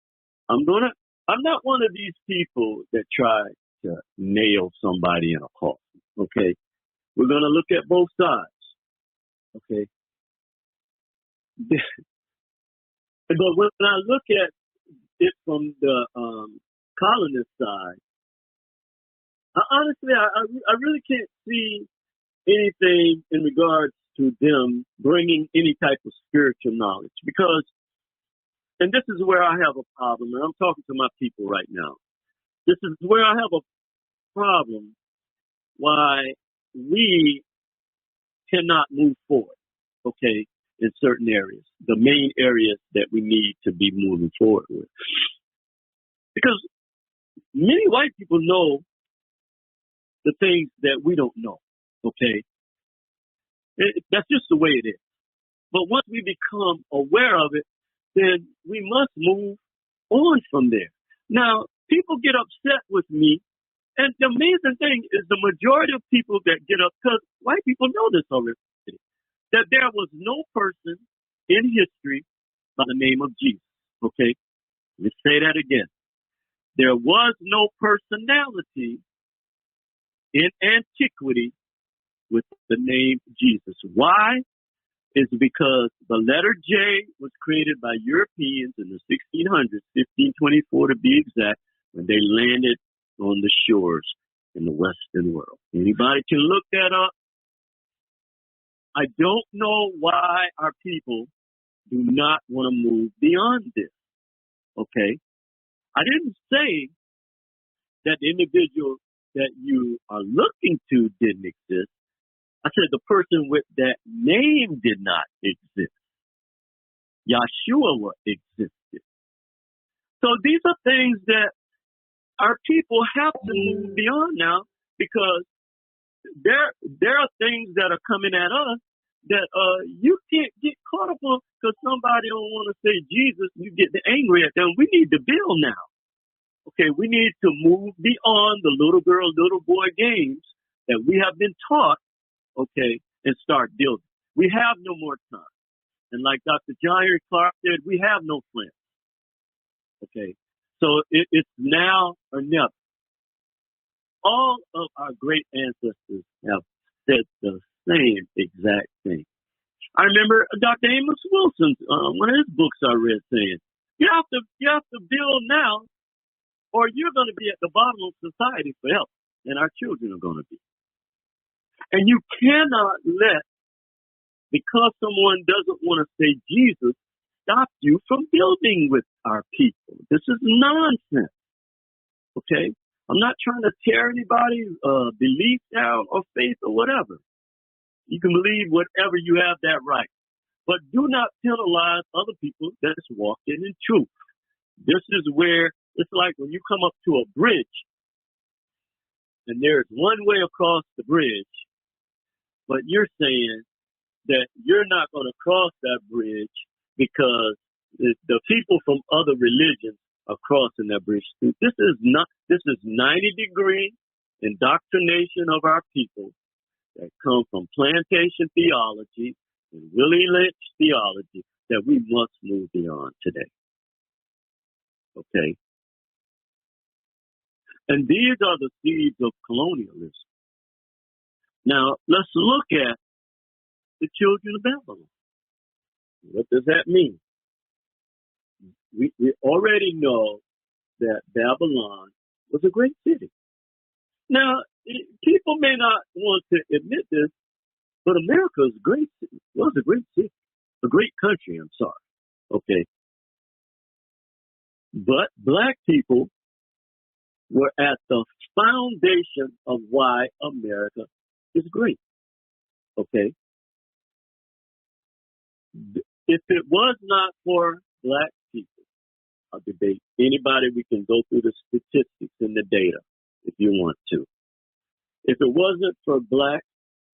Speaker 2: I'm not one of these people that try to nail somebody in a coffin. Okay. We're gonna look at both sides. Okay. But when I look at it from the colonist side, honestly, I really can't see anything in regards to them bringing any type of spiritual knowledge. Because, and this is where I have a problem, and I'm talking to my people right now. This is where I have a problem why we cannot move forward, okay, in certain areas, the main areas that we need to be moving forward with. Because many white people know the things that we don't know, okay? That's just the way it is. But once we become aware of it, then we must move on from there. Now, people get upset with me, and the amazing thing is the majority of people that get up, because white people know this already, that there was no person in history by the name of Jesus, okay? Let's say that again. There was no personality in antiquity with the name Jesus. Why? It's because the letter J was created by Europeans in the 1600s, 1524 to be exact, when they landed on the shores in the Western world. Anybody can look that up. I don't know why our people do not want to move beyond this, okay? I didn't say that the individual that you are looking to didn't exist. I said the person with that name did not exist. Yahshua existed. So these are things that our people have to move beyond now, because there are things that are coming at us that you can't get caught up on because somebody don't want to say Jesus. You get angry at them. We need to build now. Okay, we need to move beyond the little girl, little boy games that we have been taught, okay, and start building. We have no more time. And like Dr. John Henry Clark said, we have no plan. Okay, so it's now or never. All of our great ancestors have said the same exact thing. I remember Dr. Amos Wilson's one of his books I read saying, you have to build now, or you're going to be at the bottom of society forever, and our children are going to be. And you cannot let, because someone doesn't want to say Jesus, stop you from building with our people. This is nonsense. Okay? I'm not trying to tear anybody's belief down or faith or whatever. You can believe whatever, you have that right. But do not penalize other people that's walking in truth. This is where it's like when you come up to a bridge and there's one way across the bridge, but you're saying that you're not going to cross that bridge because the people from other religions are crossing that bridge. This is 90-degree indoctrination of our people that come from plantation theology and Willie Lynch theology that we must move beyond today. Okay? And these are the seeds of colonialism. Now, let's look at the children of Babylon. What does that mean? We already know that Babylon was a great city. Now, people may not want to admit this, but America is a great city. It was a great city, a great country, I'm sorry. Okay. But black people were at the foundation of why America is great. Okay. If it was not for black people, I'll debate anybody. We can go through the statistics and the data if you want to. If it wasn't for black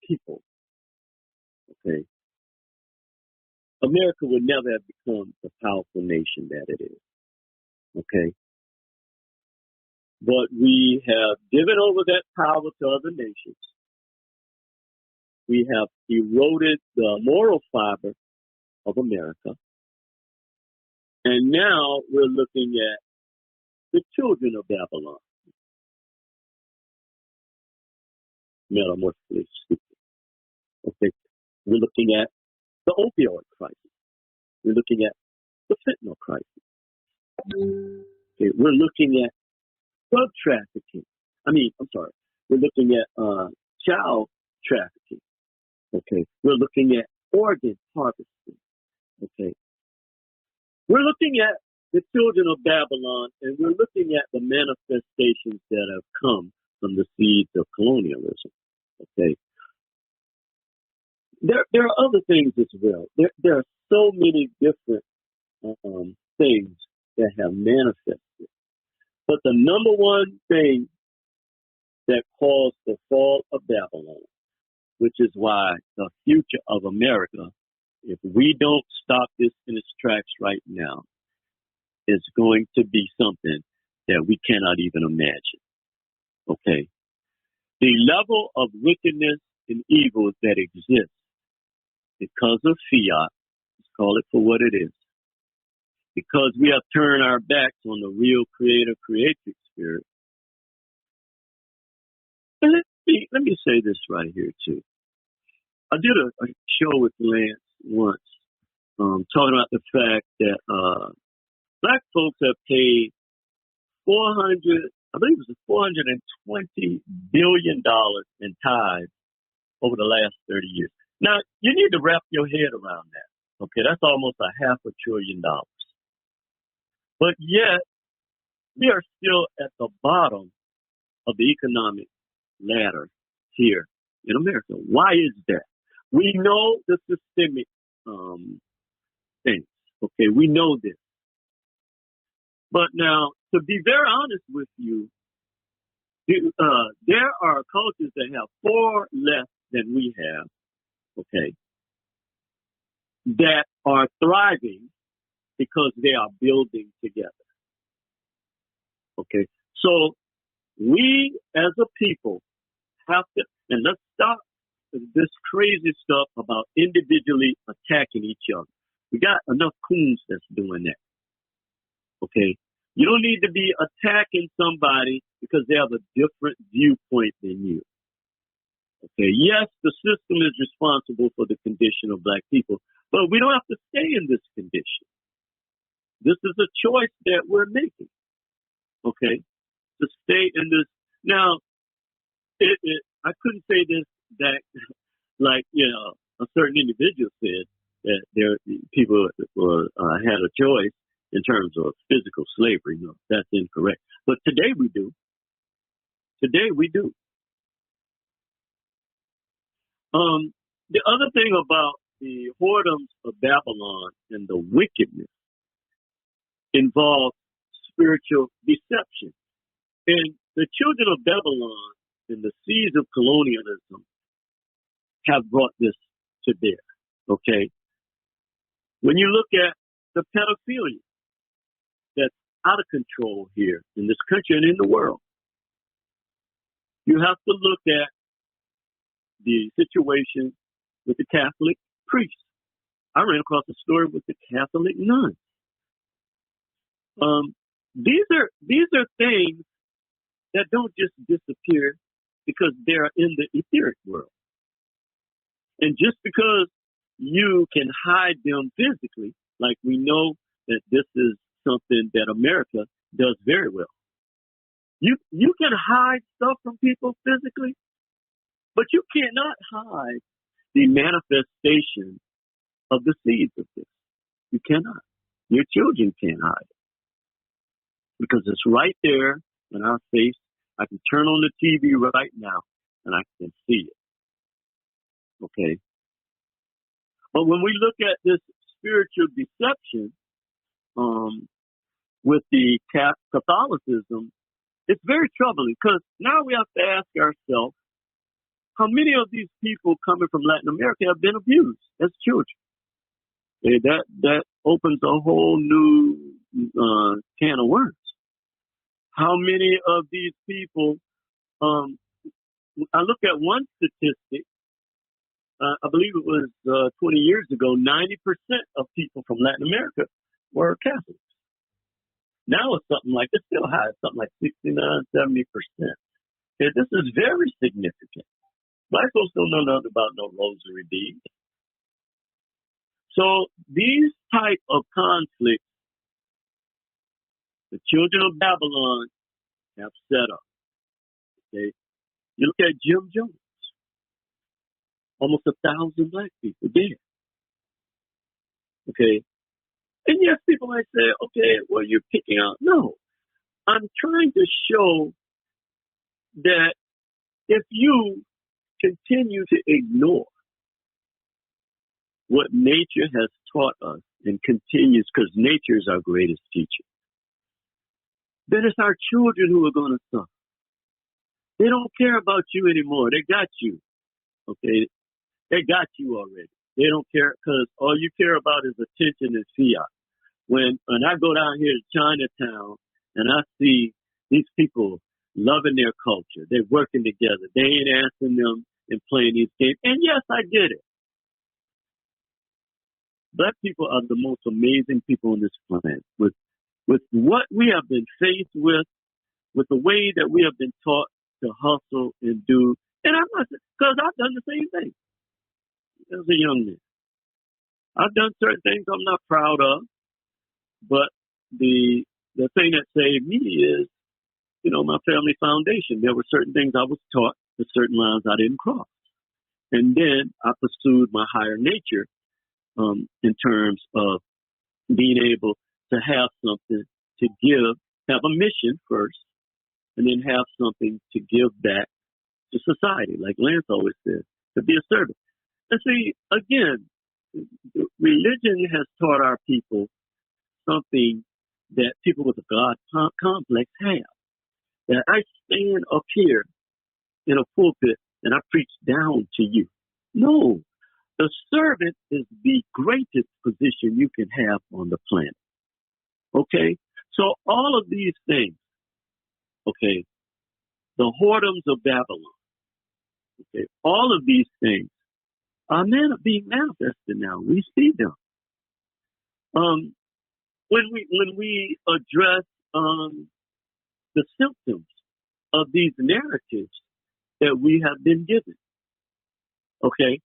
Speaker 2: people, okay, America would never have become the powerful nation that it is. Okay. But we have given over that power to other nations. We have eroded the moral fiber of America. And now we're looking at the children of Babylon. Metamorphosically speaking. Okay. We're looking at the opioid crisis. We're looking at the fentanyl crisis. Okay. We're looking at drug trafficking. We're looking at child trafficking. Okay. We're looking at organ harvesting. Okay. We're looking at the children of Babylon, and we're looking at the manifestations that have come from the seeds of colonialism. Okay. There are other things as well. There are so many different things that have manifested. But the number one thing that caused the fall of Babylon, which is why the future of America, if we don't stop this in its tracks right now, is going to be something that we cannot even imagine. Okay? The level of wickedness and evil that exists because of fiat, let's call it for what it is, because we have turned our backs on the real creative spirit. And let me say this right here too. I did a show with Lance once, talking about the fact that black folks have paid $420 billion in tithes over the last 30 years. Now, you need to wrap your head around that. Okay, that's almost $500 billion. But yet, we are still at the bottom of the economic ladder here in America. Why is that? We know the systemic things. Okay, we know this. But now, to be very honest with you, there are cultures that have far less than we have, okay, that are thriving because they are building together. Okay, so we as a people have to, and let's stop this crazy stuff about individually attacking each other. We got enough coons that's doing that. Okay, you don't need to be attacking somebody because they have a different viewpoint than you. Okay, yes, the system is responsible for the condition of black people, but we don't have to stay in this condition. This is a choice that we're making. Okay, to stay in this. Now, I couldn't say this that, like, a certain individual said that people had a choice in terms of physical slavery. No, that's incorrect. But today we do. Today we do. The other thing about the whoredoms of Babylon and the wickedness involves spiritual deception. And the children of Babylon and the seeds of colonialism have brought this to bear. Okay? When you look at the pedophilia that's out of control here in this country and in the world, you have to look at the situation with the Catholic priests. I ran across a story with the Catholic nuns. These are things that don't just disappear because they're in the etheric world. And just because you can hide them physically, like we know that this is something that America does very well. You can hide stuff from people physically, but you cannot hide the manifestation of the seeds of this. You cannot. Your children can't hide it because it's right there in our face. I can turn on the TV right now and I can see it. Okay. But when we look at this spiritual deception with the Catholicism, it's very troubling because now we have to ask ourselves, how many of these people coming from Latin America have been abused as children? That opens a whole new can of worms. How many of these people, I look at one statistic, I believe it was 20 years ago, 90% of people from Latin America were Catholics. Now it's something like, it's still high, it's something like 69, 70%. Okay, this is very significant. Black folks don't know nothing about no rosary beads. So these type of conflicts, the children of Babylon have set up. Okay, you look at Jim Jones, almost 1,000 black people dead. Okay, and yes, people might say, okay, well, you're picking out. No, I'm trying to show that if you continue to ignore what nature has taught us and continues, because nature is our greatest teacher, then it's our children who are going to suffer. They don't care about you anymore. They got you. Okay? They got you already. They don't care because all you care about is attention and fiat. When I go down here to Chinatown and I see these people loving their culture, they're working together. They ain't asking them and playing these games. And yes, I get it. Black people are the most amazing people on this planet. With what we have been faced with the way that we have been taught to hustle and do. And I'm not, because I've done the same thing as a young man. I've done certain things I'm not proud of, but the thing that saved me is, my family foundation. There were certain things I was taught, and certain lines I didn't cross. And then I pursued my higher nature in terms of being able to have something to give, have a mission first, and then have something to give back to society, like Lance always says, to be a servant. And see, again, religion has taught our people something that people with a God complex have. That I stand up here in a pulpit and I preach down to you. No, the servant is the greatest position you can have on the planet. Okay? So all of these things, okay, the whoredoms of Babylon, okay, all of these things are being manifested now. We see them. When we address the symptoms of these narratives that we have been given, okay.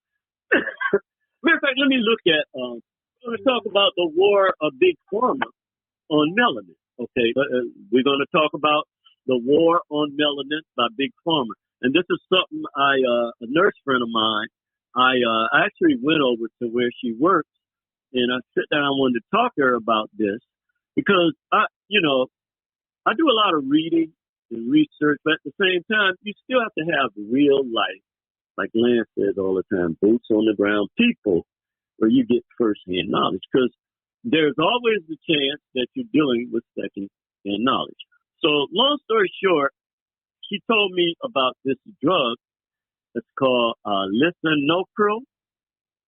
Speaker 2: Matter of fact, let me look at. We're going to talk about the war of Big Pharma on melanin. Okay, we're going to talk about the war on melanin by Big Pharma, and this is something a nurse friend of mine. I actually went over to where she works, and I sat down. I wanted to talk to her about this because I do a lot of reading and research, but at the same time, you still have to have real life, like Lance says all the time, boots on the ground people, where you get firsthand knowledge, because there's always the chance that you're dealing with second-hand knowledge. So, long story short, she told me about this drug. It's called lisinopril.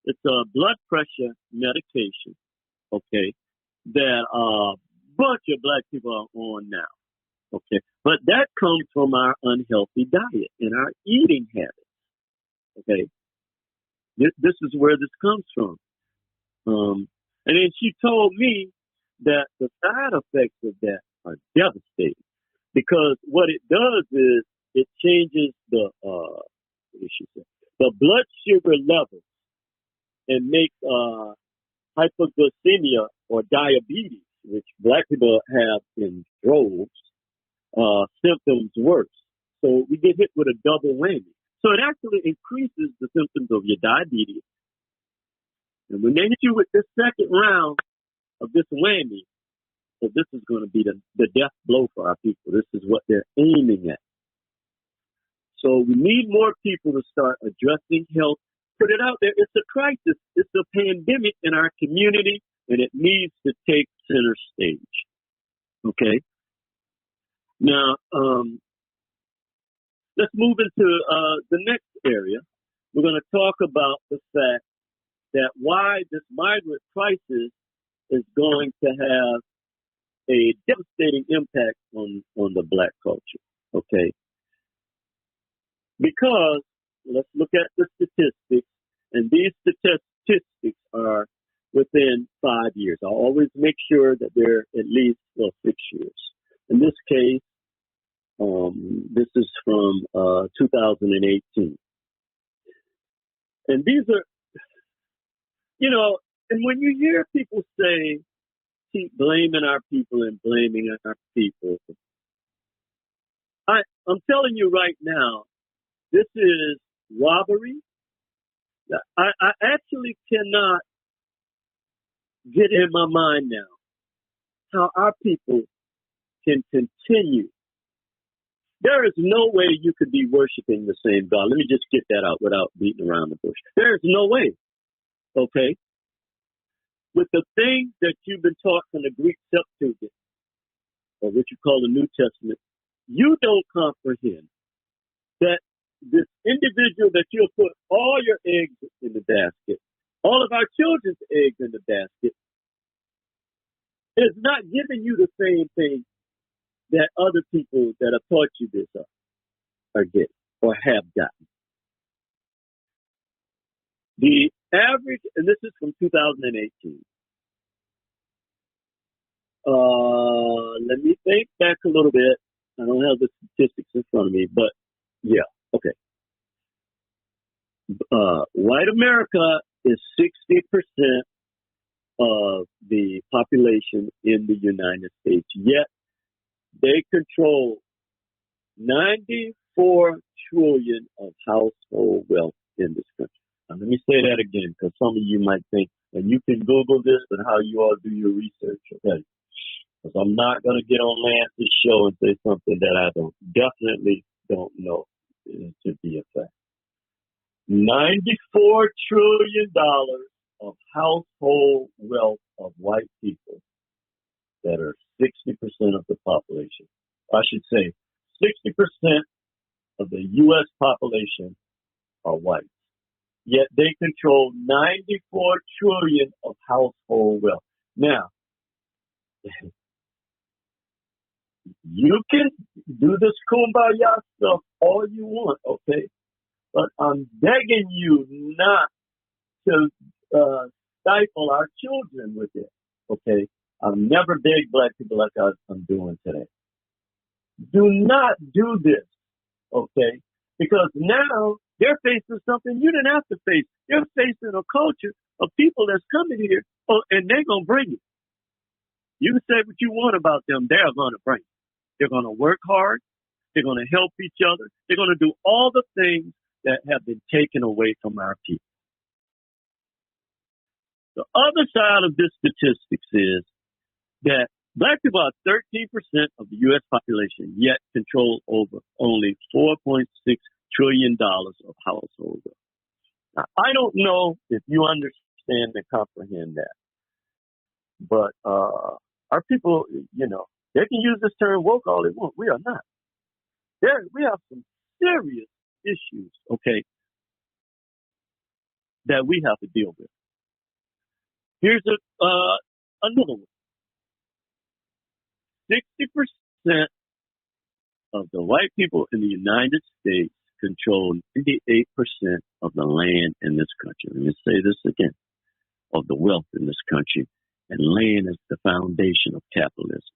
Speaker 2: It's a blood pressure medication, okay, that a bunch of black people are on now, okay. But that comes from our unhealthy diet and our eating habits, okay. This is where this comes from. And then she told me that the side effects of that are devastating because what it does is it changes the blood sugar levels and makes hypoglycemia or diabetes, which black people have in droves, symptoms worse. So we get hit with a double whammy. So it actually increases the symptoms of your diabetes. And when they hit you with this second round, of this whammy. So this is going to be the death blow for our people. This is what they're aiming at. So we need more people to start addressing health. Put it out there. It's a crisis. It's a pandemic in our community, and it needs to take center stage. Okay? Now, let's move into the next area. We're going to talk about the fact that why this migrant crisis is going to have a devastating impact on the Black culture. Okay? Because let's look at the statistics, and these statistics are within 5 years. I always make sure that they're at least 6 years. In this case, this is from 2018. And these are, and when you hear people say, keep blaming our people and blaming our people, I'm telling you right now, this is robbery. I actually cannot get in my mind now how our people can continue. There is no way you could be worshiping the same God. Let me just get that out without beating around the bush. There is no way. Okay? With the things that you've been taught from the Greek Septuagint, or what you call the New Testament, you don't comprehend that this individual that you'll put all your eggs in the basket, all of our children's eggs in the basket, is not giving you the same thing that other people that have taught you this are getting or have gotten. The average, and this is from 2018. Let me think back a little bit. I don't have the statistics in front of me, but yeah, okay. White America is 60% of the population in the United States, yet they control $94 trillion of household wealth in this country. Now, let me say that again, because some of you might think, and you can Google this and how you all do your research, okay? Because I'm not going to get on Lance's show and say something that I definitely don't know to be a fact. $94 trillion of household wealth of white people that are 60% of the population. I should say 60% of the U.S. population are white. Yet they control $94 trillion of household wealth. Now, you can do this kumbaya stuff all you want, okay? But I'm begging you not to stifle our children with it, okay? I've never begged Black people like I'm doing today. Do not do this, okay? Because now they're facing something you didn't have to face. They're facing a culture of people that's coming here, and they're going to bring it. You can say what you want about them. They're going to bring it. They're going to work hard. They're going to help each other. They're going to do all the things that have been taken away from our people. The other side of this statistics is that Black people are 13% of the U.S. population, yet control over only $4.6 trillion of household wealth. Now, I don't know if you understand and comprehend that, but our people, they can use this term woke all they want. We are not. We have some serious issues, okay, that we have to deal with. Here's another one. 60% of the white people in the United States control 98% of the land in this country. Let me say this again, of the wealth in this country. And land is the foundation of capitalism.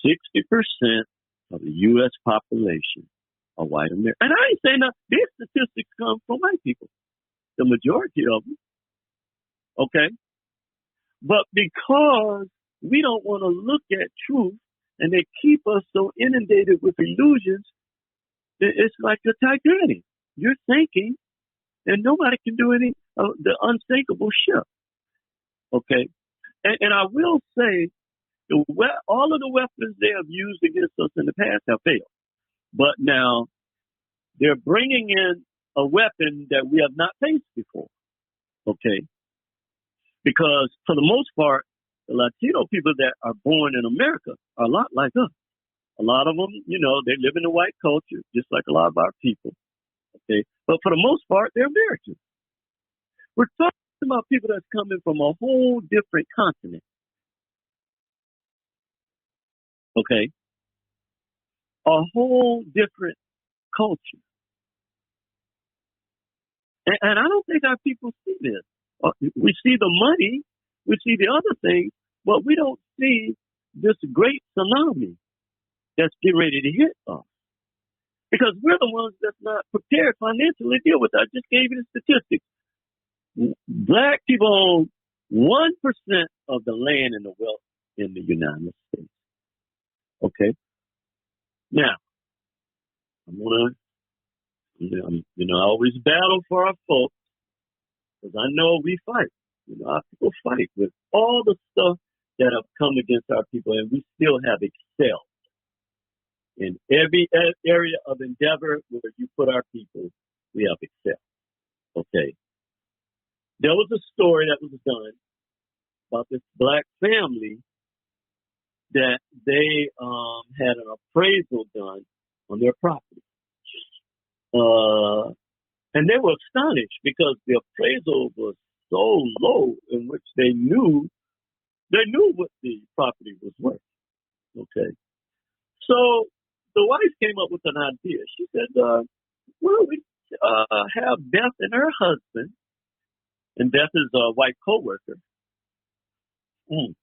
Speaker 2: 60% of the U.S. population are white Americans. And I ain't saying that these statistics come from white people, the majority of them. Okay? But because we don't want to look at truth and they keep us so inundated with illusions, it's like the Titanic. You're sinking and nobody can do the unsinkable ship. Okay, and I will say, all of the weapons they have used against us in the past have failed. But now they're bringing in a weapon that we have not faced before. Okay, because for the most part, the Latino people that are born in America are a lot like us. A lot of them, they live in the white culture, just like a lot of our people. Okay, but for the most part, they're Americans. We're talking about people that's coming from a whole different continent. Okay, a whole different culture, and I don't think our people see this. We see the money, we see the other things, but we don't see this great tsunami that's getting ready to hit us. Because we're the ones that's not prepared financially to deal with that. I just gave you the statistics. Black people own 1% of the land and the wealth in the United States. Okay? Now, I always battle for our folks because I know we fight. Our people fight with all the stuff that have come against our people, and we still have excelled. In every area of endeavor where you put our people, we have excelled. Okay. There was a story that was done about this black family that they had an appraisal done on their property. And they were astonished because the appraisal was so low, in which they knew what the property was worth. Okay. So the wife came up with an idea. She said, we have Beth and her husband, and Beth is a white coworker, a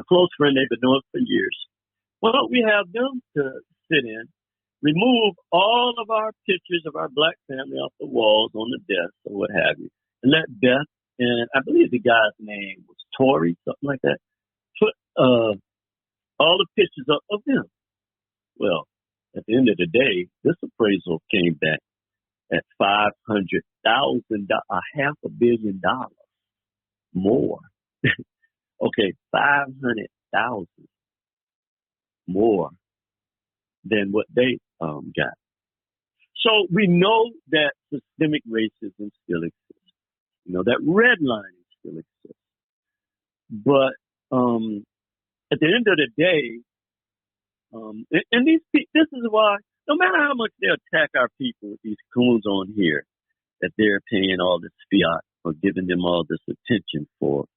Speaker 2: close friend they've been knowing for years. Why don't we have them to sit in, remove all of our pictures of our black family off the walls on the desk or what have you, and let Beth, and I believe the guy's name was Tory, something like that, put all the pictures of them. Well, at the end of the day, this appraisal came back at $500,000, $500 million more. Okay, 500,000 more than what they got. So we know that systemic racism still exists. That redlining still exists. But at the end of the day, and this is why, no matter how much they attack our people with these coons on here, that they're paying all this fiat or giving them all this attention for,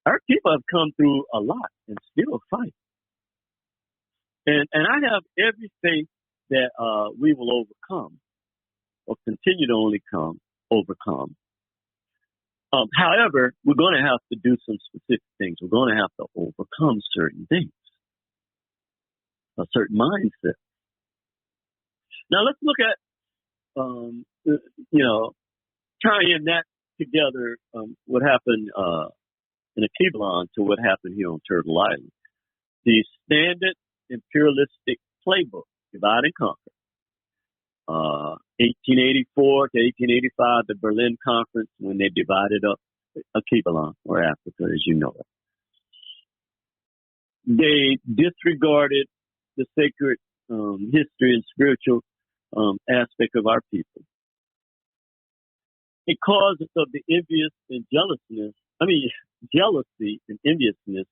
Speaker 2: our people have come through a lot and still fight. And I have every faith that we will overcome or continue to overcome. However, we're going to have to do some specific things. We're going to have to overcome certain things, a certain mindset. Now let's look at, tying that together, what happened in Akibalon to what happened here on Turtle Island. The standard imperialistic playbook, divide and conquer. 1884 to 1885, the Berlin Conference, when they divided up Akibalon, or Africa as you know it. They disregarded the sacred history and spiritual aspect of our people. Because of the jealousy and enviousness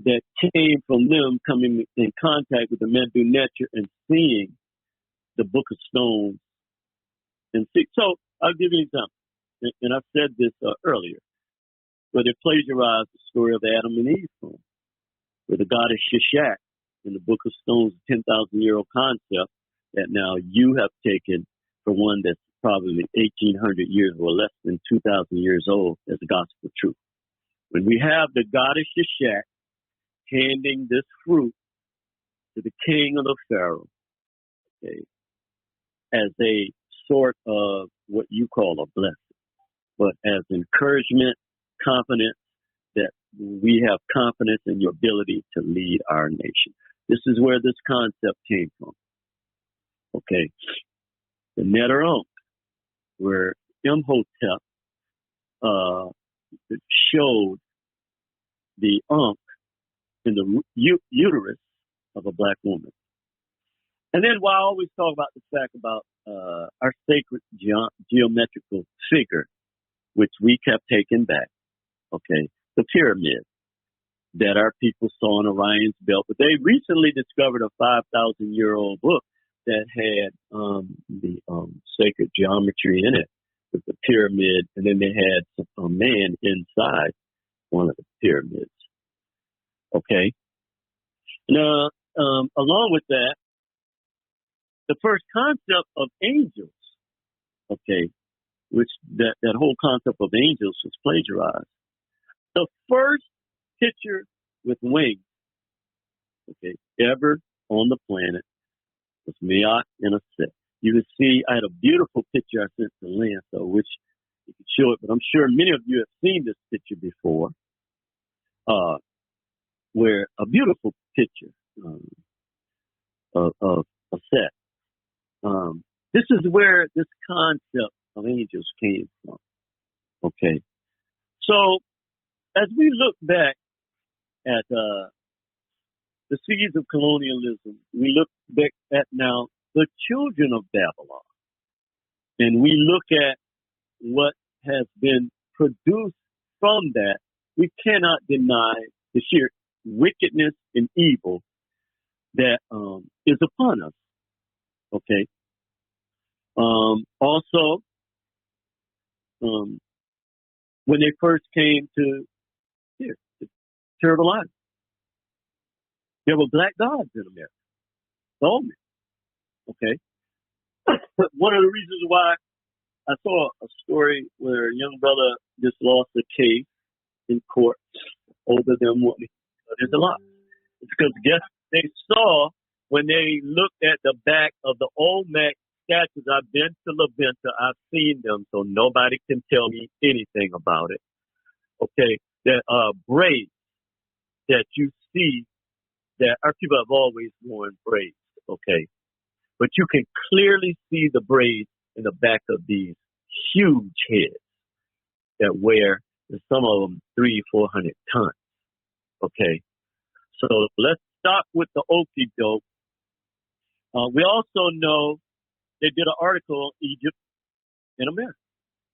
Speaker 2: that came from them coming in contact with the Medu Neter and seeing the Book of Stones. And see, so I'll give you an example. And I said this earlier, where they plagiarized the story of Adam and Eve from, where the goddess Shishak in the Book of Stones, 10,000-year-old concept that now you have taken for one that's probably 1,800 years or less than 2,000 years old as the gospel truth. When we have the goddess Shishak handing this fruit to the king of the Pharaoh, okay, as a sort of what you call a blessing, but as encouragement, confidence that we have confidence in your ability to lead our nation. This is where this concept came from. Okay. The Neter Ankh, where Imhotep showed the in the uterus of a black woman. And then while I always talk about the fact about our sacred geometrical figure, which we kept taking back, okay, the pyramid that our people saw in Orion's belt. But they recently discovered a 5,000-year-old book that had the sacred geometry in it with the pyramid, and then they had a man inside one of the pyramids. Okay. Now, along with that, the first concept of angels, okay, which that whole concept of angels was plagiarized. The first picture with wings, okay, ever on the planet was Maat in a set. You can see I had a beautiful picture I sent to Lance, so which you can show it, but I'm sure many of you have seen this picture before, where a beautiful picture of a set. This is where this concept of angels came from. Okay. So as we look back at the seeds of colonialism, we look back at now the children of Babylon. And we look at what has been produced from that. We cannot deny the sheer wickedness and evil that is upon us. Okay. Also, when they first came to here, the terrible island, there were black gods in America. All men. Okay. One of the reasons why I saw a story where a young brother just lost a case in court over them wanting to cut his lot. It's because guess they saw when they looked at the back of the Olmec statues. I've been to La Venta. I've seen them, so nobody can tell me anything about it. Okay. That braids that you see that our people have always worn braids. Okay. But you can clearly see the braids in the back of these huge heads that weigh, some of them 300-400 tons. Okay. So let's stop with the okie doke. We also know they did an article on Egypt in America,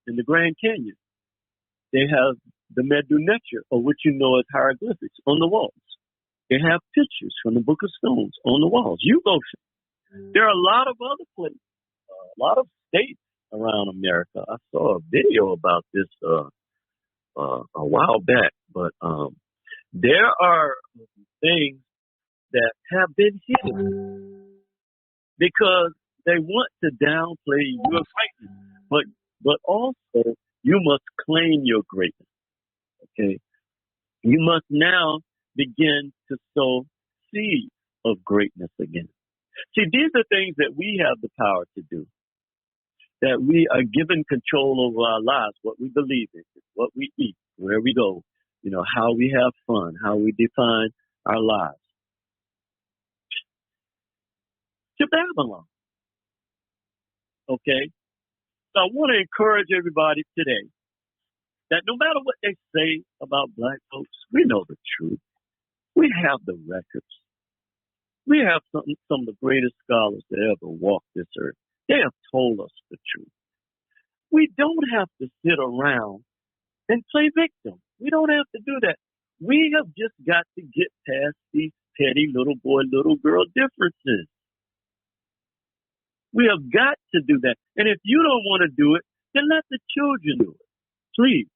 Speaker 2: in the Grand Canyon. They have the Medu Neter, or what you know as hieroglyphics, on the walls. They have pictures from the Book of Stones on the walls. You go. There are a lot of other places, a lot of states around America. I saw a video about this a while back, but there are things that have been hidden because they want to downplay your greatness, but also you must claim your greatness. Okay, you must now begin to sow seeds of greatness again. See, these are things that we have the power to do, that we are given control over our lives, what we believe in, what we eat, where we go, you know, how we have fun, how we define our lives. To Babylon. Okay? So I want to encourage everybody today that no matter what they say about black folks, we know the truth. We have the records. We have some of the greatest scholars that ever walked this earth. They have told us the truth. We don't have to sit around and play victim. We don't have to do that. We have just got to get past these petty little boy, little girl differences. We have got to do that. And if you don't want to do it, then let the children do it. Please.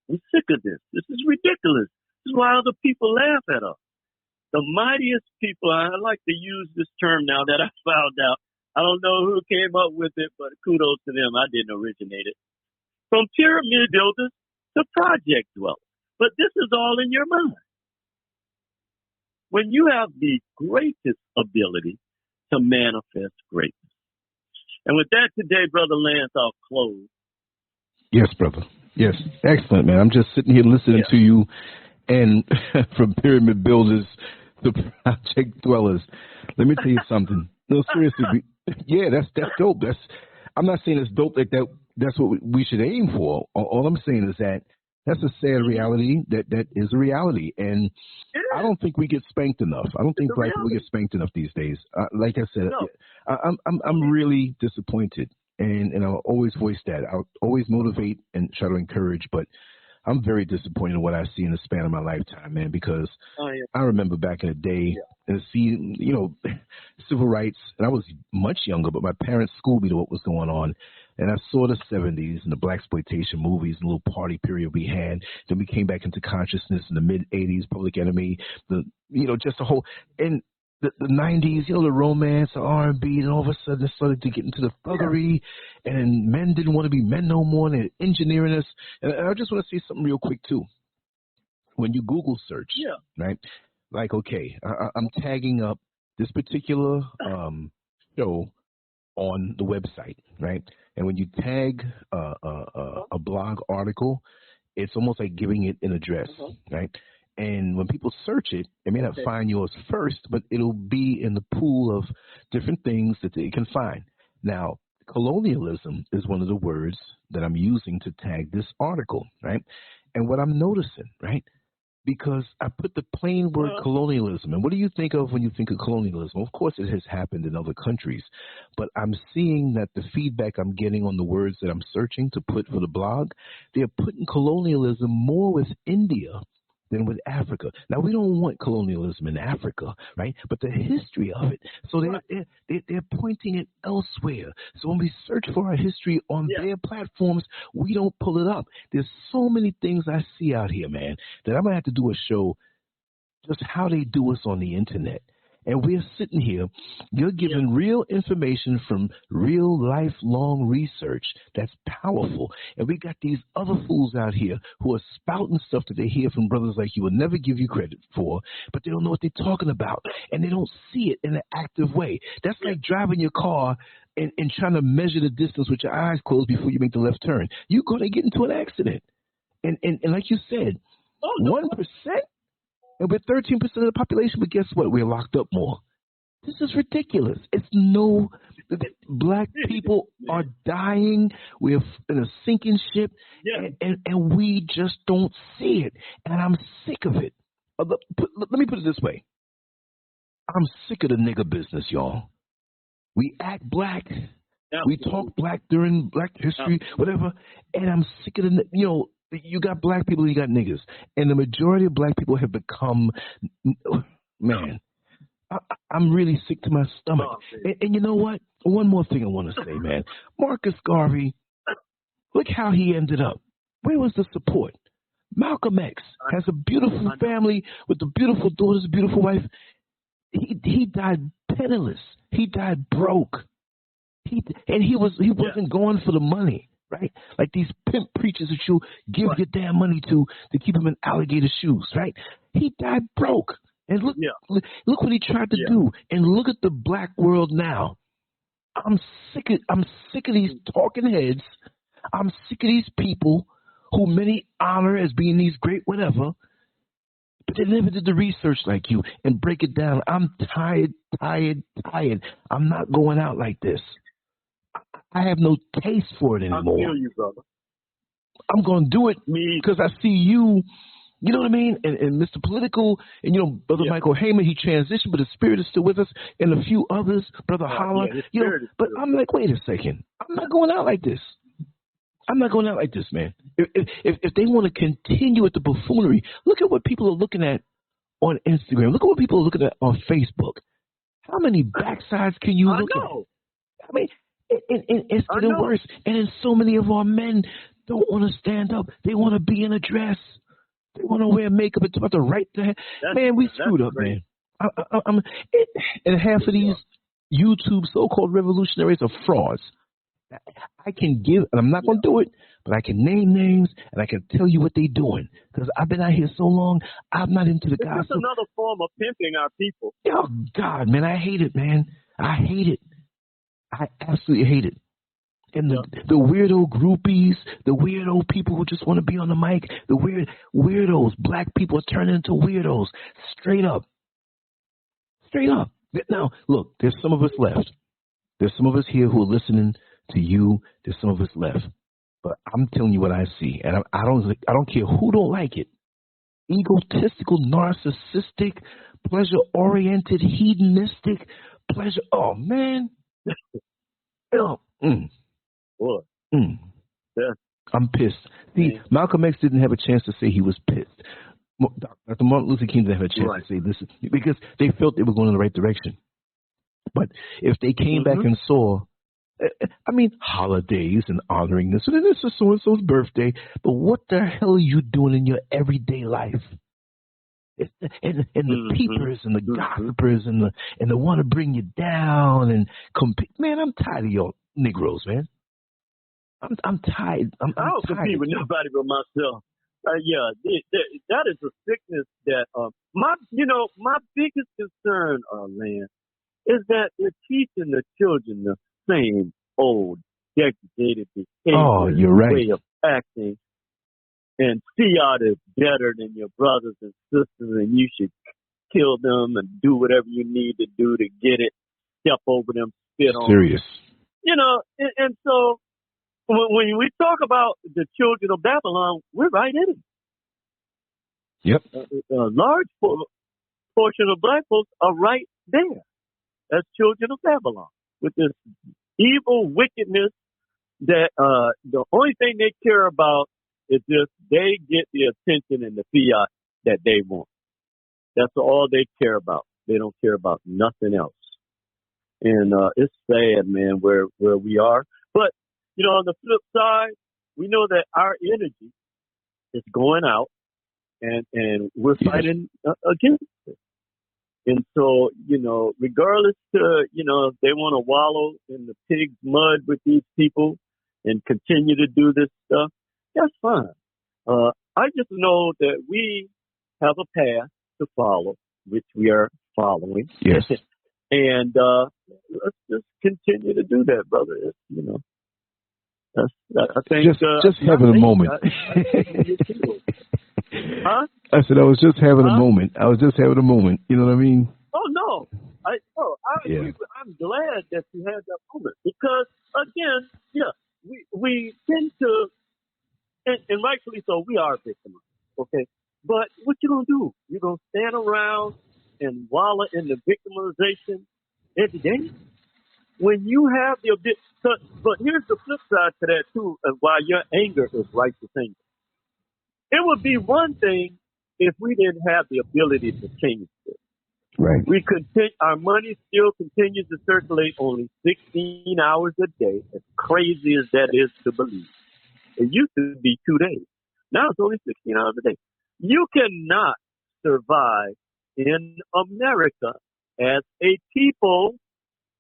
Speaker 2: I'm sick of this. This is ridiculous. This is why other people laugh at us. The mightiest people, I like to use this term now that I found out. I don't know who came up with it, but kudos to them. I didn't originate it. From pyramid builders to project dwellers. But this is all in your mind. When you have the greatest ability to manifest greatness. And with that today, Brother Lance, I'll close.
Speaker 1: Yes, brother. Yes. Excellent, man. I'm just sitting here listening to you, and from pyramid builders to project dwellers. Let me tell you something. No, seriously. Yeah, that's dope. I'm not saying it's dope like that. That's what we should aim for. All I'm saying is that That's a sad reality. That is a reality, and I don't think we get spanked enough. I don't think black people get spanked enough these days. Like I said,
Speaker 2: No.
Speaker 1: I'm really disappointed, and I'll always voice that. I'll always motivate and try to encourage, but I'm very disappointed in what I see in the span of my lifetime, man. Because I remember back in the day, and see, civil rights, and I was much younger, but my parents schooled me to what was going on. And I saw the 70s and the blaxploitation movies, the little party period we had. Then we came back into consciousness in the mid 80s, Public Enemy, just the whole, and the 90s, the romance, the R&B, and all of a sudden it started to get into the thuggery, and men didn't want to be men no more, and they're engineering us. And I just want to say something real quick too. When you Google search, right? Like, okay, I'm tagging up this particular show on the website, right? And when you tag a blog article, it's almost like giving it an address, right? And when people search it, they may not find yours first, but it'll be in the pool of different things that they can find. Now, colonialism is one of the words that I'm using to tag this article, right? And what I'm noticing, right? Because I put the plain word colonialism. And what do you think of when you think of colonialism? Of course, it has happened in other countries. But I'm seeing that the feedback I'm getting on the words that I'm searching to put for the blog, they're putting colonialism more with India than with Africa. Now, we don't want colonialism in Africa, right? But the history of it. So they're pointing it elsewhere. So when we search for our history on their platforms, we don't pull it up. There's so many things I see out here, man, that I'm going to have to do a show just how they do us on the internet. And we're sitting here, you're giving real information from real lifelong research that's powerful. And we got these other fools out here who are spouting stuff that they hear from brothers like you will never give you credit for, but they don't know what they're talking about. And they don't see it in an active way. That's like driving your car and trying to measure the distance with your eyes closed before you make the left turn. You're going to get into an accident. And like you said, 1%? And we're 13% of the population, but guess what? We're locked up more. This is ridiculous. Black people are dying. We're in a sinking ship, and we just don't see it. And I'm sick of it. Let me put it this way. I'm sick of the nigger business, y'all. We act black. We talk black during Black History, whatever. And I'm sick of you got black people, you got niggas. And the majority of black people have become, man, I'm really sick to my stomach. And you know what? One more thing I want to say, man. Marcus Garvey, look how he ended up. Where was the support? Malcolm X has a beautiful family with the beautiful daughters, beautiful wife. He died penniless. He died broke. He wasn't going for the money. Right? Like these pimp preachers that you give your damn money to keep him in alligator shoes, right? He died broke. And look what he tried to do. And look at the black world now. I'm sick of these talking heads. I'm sick of these people who many honor as being these great whatever, but they never did the research like you and break it down. I'm tired. I'm not going out like this. I have no taste for it anymore.
Speaker 2: I feel you, brother.
Speaker 1: I'm going to do it because I see you, you know what I mean? And Mr. Political, and, Brother Michael Heyman, he transitioned, but the spirit is still with us, and a few others, Brother Holla. But I'm like, wait a second. I'm not going out like this. I'm not going out like this, man. If they want to continue with the buffoonery, look at what people are looking at on Instagram. Look at what people are looking at on Facebook. How many backsides can you look at? I mean, it's getting worse. And then so many of our men don't want to stand up. They want to be in a dress. They want to wear makeup. It's about the right to man, we screwed up, man. And half of these YouTube so-called revolutionaries are frauds. I can give, and I'm not going to do it, but I can name names, and I can tell you what they're doing. Because I've been out here so long, I'm not into the gossip.
Speaker 2: It's another form of pimping our people.
Speaker 1: Oh, God, man, I hate it, man. I hate it. I absolutely hate it. And the weirdo groupies, the weirdo people who just want to be on the mic, the weirdos, black people are turning into weirdos. Straight up. Straight up. Now, look, there's some of us left. There's some of us here who are listening to you. There's some of us left. But I'm telling you what I see, and I don't care who don't like it. Egotistical, narcissistic, pleasure-oriented, hedonistic, pleasure. Oh man, oh,
Speaker 2: Boy, yeah.
Speaker 1: I'm pissed. See, Malcolm X didn't have a chance to say he was pissed. Dr. Martin Luther King didn't have a chance to say this because they felt they were going in the right direction. But if they came back and saw, I mean, holidays and honoring this, and this is so-and-so's birthday, but what the hell are you doing in your everyday life? And the peepers and the gossipers and the want to bring you down and compete. Man, I'm tired of y'all Negroes, man. I'm tired. I don't
Speaker 2: compete with nobody but myself. That is a sickness that my biggest concern, Lance, is that they're teaching the children the same old degraded behavior, way of acting, and see y'all as better than your brothers and sisters, and you should kill them and do whatever you need to do to get it, step over them, spit on them. You know, and so when we talk about the children of Babylon, we're right in it.
Speaker 1: Yep.
Speaker 2: A large portion of black folks are right there as children of Babylon with this evil wickedness that the only thing they care about is just they get the attention and the fiat that they want. That's all they care about. They don't care about nothing else. And it's sad, man, where we are. But, you know, on the flip side, we know that our energy is going out and we're fighting against it. And so, you know, regardless to, you know, if they want to wallow in the pig's mud with these people and continue to do this stuff, that's fine. I just know that we have a path to follow, which we are following.
Speaker 1: Yes.
Speaker 2: And let's just continue to do that, brother. It's, you know, I think
Speaker 1: just having a moment.
Speaker 2: Huh?
Speaker 1: I said I was just having a moment. I was just having a moment. You know what I mean?
Speaker 2: Oh no, I'm glad that you had that moment because again, we tend to, and rightfully so, we are victims. Okay, but what you gonna do? You gonna stand around and wallow in the victimization every day when you have the ability? But here's the flip side to that too. While your anger is righteous anger, it would be one thing if we didn't have the ability to change this.
Speaker 1: Right.
Speaker 2: Our money still continues to circulate only 16 hours a day, as crazy as that is to believe. It used to be 2 days. Now it's only 16 hours a day. You cannot survive in America as a people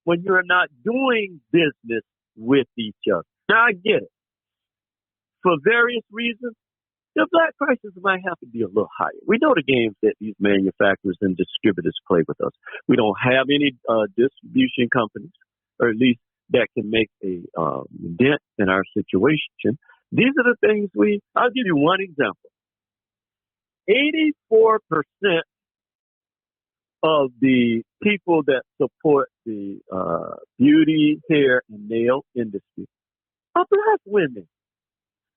Speaker 2: when you're not doing business with each other. Now I get it. For various reasons, the black prices might have to be a little higher. We know the games that these manufacturers and distributors play with us. We don't have any distribution companies, or at least that can make a dent in our situation. These are the things I'll give you one example. 84% of the people that support the beauty, hair, and nail industry are black women.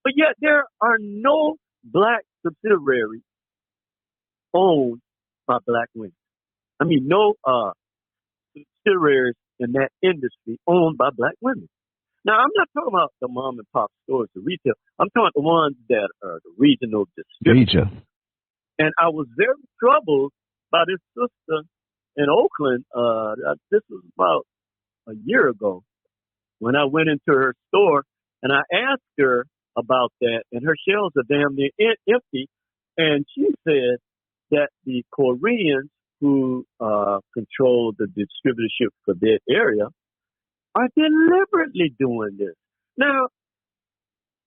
Speaker 2: But yet there are no black subsidiaries owned by black women. I mean, no subsidiaries in that industry owned by black women. Now, I'm not talking about the mom and pop stores, the retail. I'm talking about the ones that are the regional distributors. And I was very troubled by this sister in Oakland. This was about a year ago when I went into her store and I asked her about that, and her shelves are damn near empty. And she said that the Koreans who control the distributorship for that area are deliberately doing this. Now,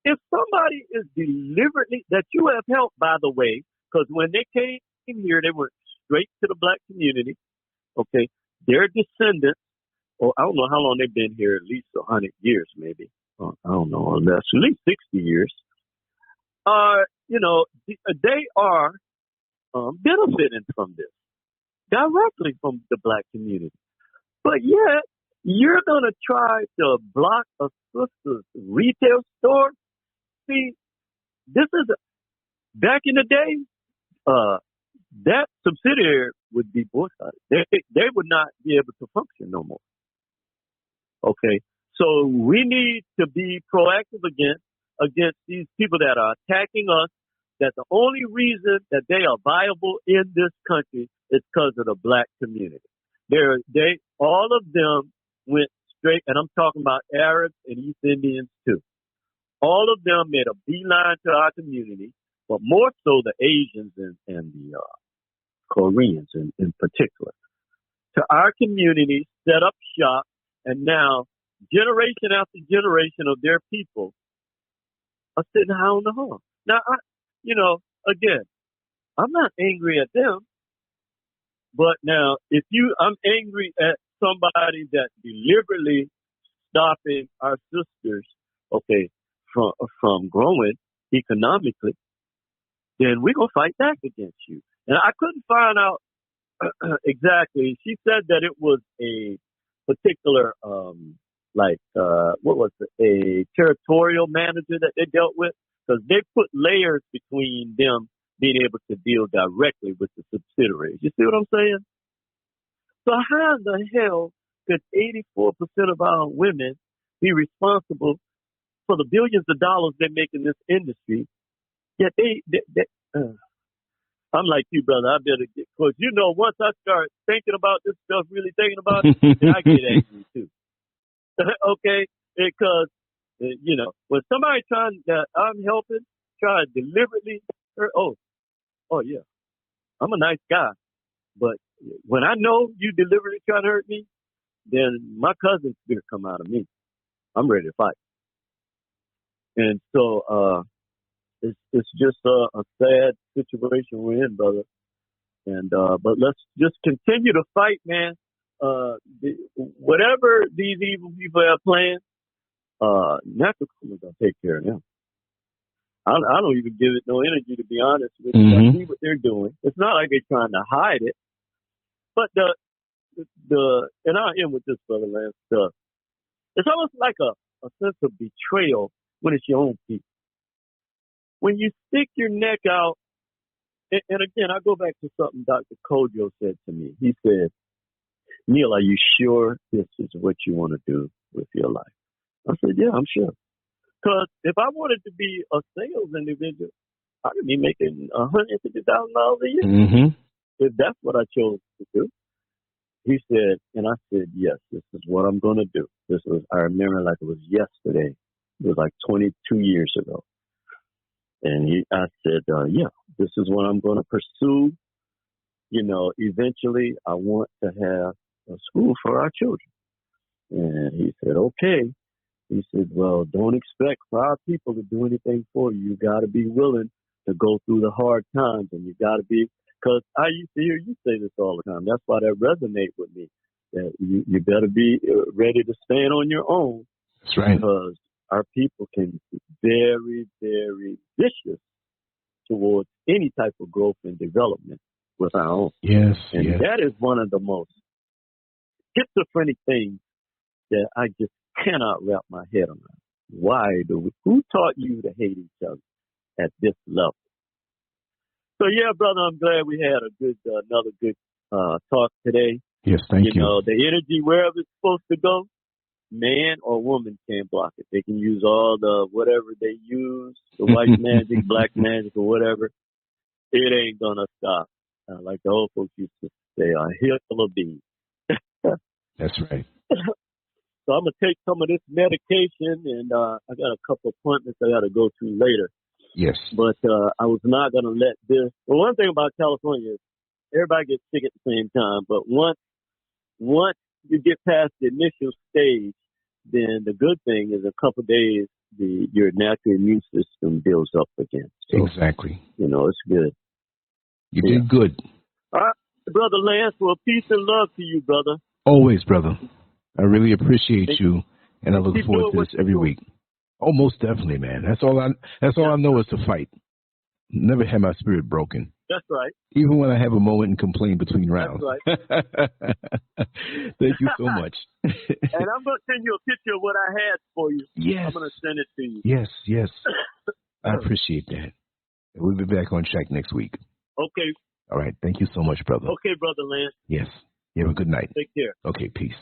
Speaker 2: if somebody is deliberately, that you have helped, by the way, because when they came here, they went straight to the black community. Okay, their descendants, I don't know how long they've been here, at least 100 years, maybe. I don't know, unless at least 60 years. They are benefiting from this directly from the black community. But yet, you're going to try to block a sister's retail store see, this is back in the day. That subsidiary would be boycotted. They would not be able to function no more. Okay, so we need to be proactive against these people that are attacking us. That the only reason that they are viable in this country is because of the black community. All of them went straight, and I'm talking about Arabs and East Indians too. All of them made a beeline to our community, but more so the Asians and the Koreans in particular. To our community, set up shop, and now generation after generation of their people are sitting high on the horn. Now, again, I'm not angry at them, but now I'm angry at somebody that deliberately stopping our sisters, okay, from growing economically, then we're going to fight back against you. And I couldn't find out exactly. She said that it was a particular, a territorial manager that they dealt with, because they put layers between them being able to deal directly with the subsidiaries. You see what I'm saying? So how in the hell could 84% of our women be responsible for the billions of dollars they make in this industry? Yet I'm like you, brother. I better get, because once I start thinking about this stuff, really thinking about it, then I get angry too. Okay, because when somebody that I'm helping try to deliberately hurt, oh yeah, I'm a nice guy, but when I know you deliberately try to hurt me, then my cousin's spirit come out of me. I'm ready to fight, and so it's just a sad situation we're in, brother. And but let's just continue to fight, man. Whatever these evil people have planned, natural is gonna take care of them. I don't even give it no energy, to be honest with you. I see what they're doing. It's not like they're trying to hide it, but and I'll end with this, brother Lance. It's almost like a sense of betrayal when it's your own people. When you stick your neck out, and again, I go back to something Dr. Kojo said to me. He said, Neil, are you sure this is what you want to do with your life? I said, yeah, I'm sure. Because if I wanted to be a sales individual, I could be making $150,000 a year if that's what I chose to do. He said, and I said, yes, this is what I'm going to do. I remember like it was yesterday. It was like 22 years ago. And I said, yeah, this is what I'm going to pursue. Eventually I want to have a school for our children. And he said, okay. He said, well, don't expect for our people to do anything for you. You got to be willing to go through the hard times, and you got to be, because I used to hear you say this all the time. That's why that resonates with me. That you better be ready to stand on your own.
Speaker 1: That's right.
Speaker 2: Because our people can be very, very vicious towards any type of growth and development with our own.
Speaker 1: Yes.
Speaker 2: And that is one of the most schizophrenic things that I just cannot wrap my head around. Who taught you to hate each other at this level? So yeah, brother, I'm glad we had another good talk today.
Speaker 1: Yes, thank you.
Speaker 2: The energy, wherever it's supposed to go, man or woman can't block it. They can use all the whatever they use, the white magic, black magic, or whatever. It ain't gonna stop. Like the old folks used to say, a hill of beans.
Speaker 1: That's right.
Speaker 2: So I'm gonna take some of this medication, and I got a couple appointments I got to go to later.
Speaker 1: Yes.
Speaker 2: But I was not gonna let this. Well, one thing about California is everybody gets sick at the same time. But once you get past the initial stage, then the good thing is a couple of days, your natural immune system builds up again. So,
Speaker 1: exactly.
Speaker 2: It's good.
Speaker 1: You did good.
Speaker 2: All right, Brother Lance. Well, peace and love to you, brother.
Speaker 1: Always, brother. I really appreciate you, and I look forward to this every week. Oh, most definitely, man. That's all I know is to fight. Never had my spirit broken.
Speaker 2: That's right.
Speaker 1: Even when I have a moment and complain between rounds.
Speaker 2: That's right.
Speaker 1: Thank you so much.
Speaker 2: And I'm going to send you a picture of what I had for you.
Speaker 1: Yes.
Speaker 2: I'm going to send it to you.
Speaker 1: Yes. I appreciate that. We'll be back on track next week.
Speaker 2: Okay.
Speaker 1: All right. Thank you so much, brother.
Speaker 2: Okay, Brother Lance.
Speaker 1: Yes. You have a good night.
Speaker 2: Take care.
Speaker 1: Okay, peace.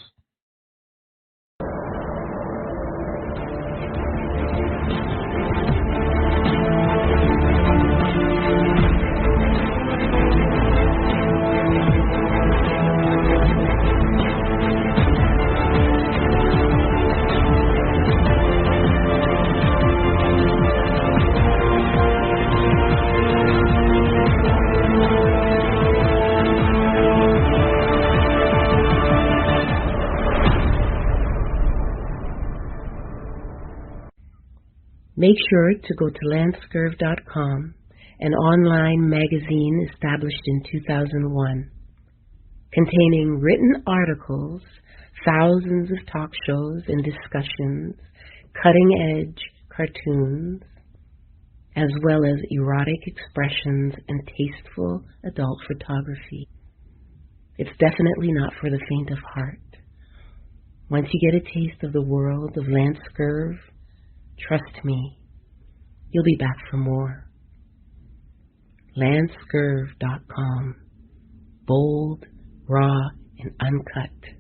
Speaker 3: Make sure to go to LANCESCURV.com, an online magazine established in 2001, containing written articles, thousands of talk shows and discussions, cutting-edge cartoons, as well as erotic expressions and tasteful adult photography. It's definitely not for the faint of heart. Once you get a taste of the world of LANCESCURV, trust me, you'll be back for more. LANCESCURV.com. Bold, raw, and uncut.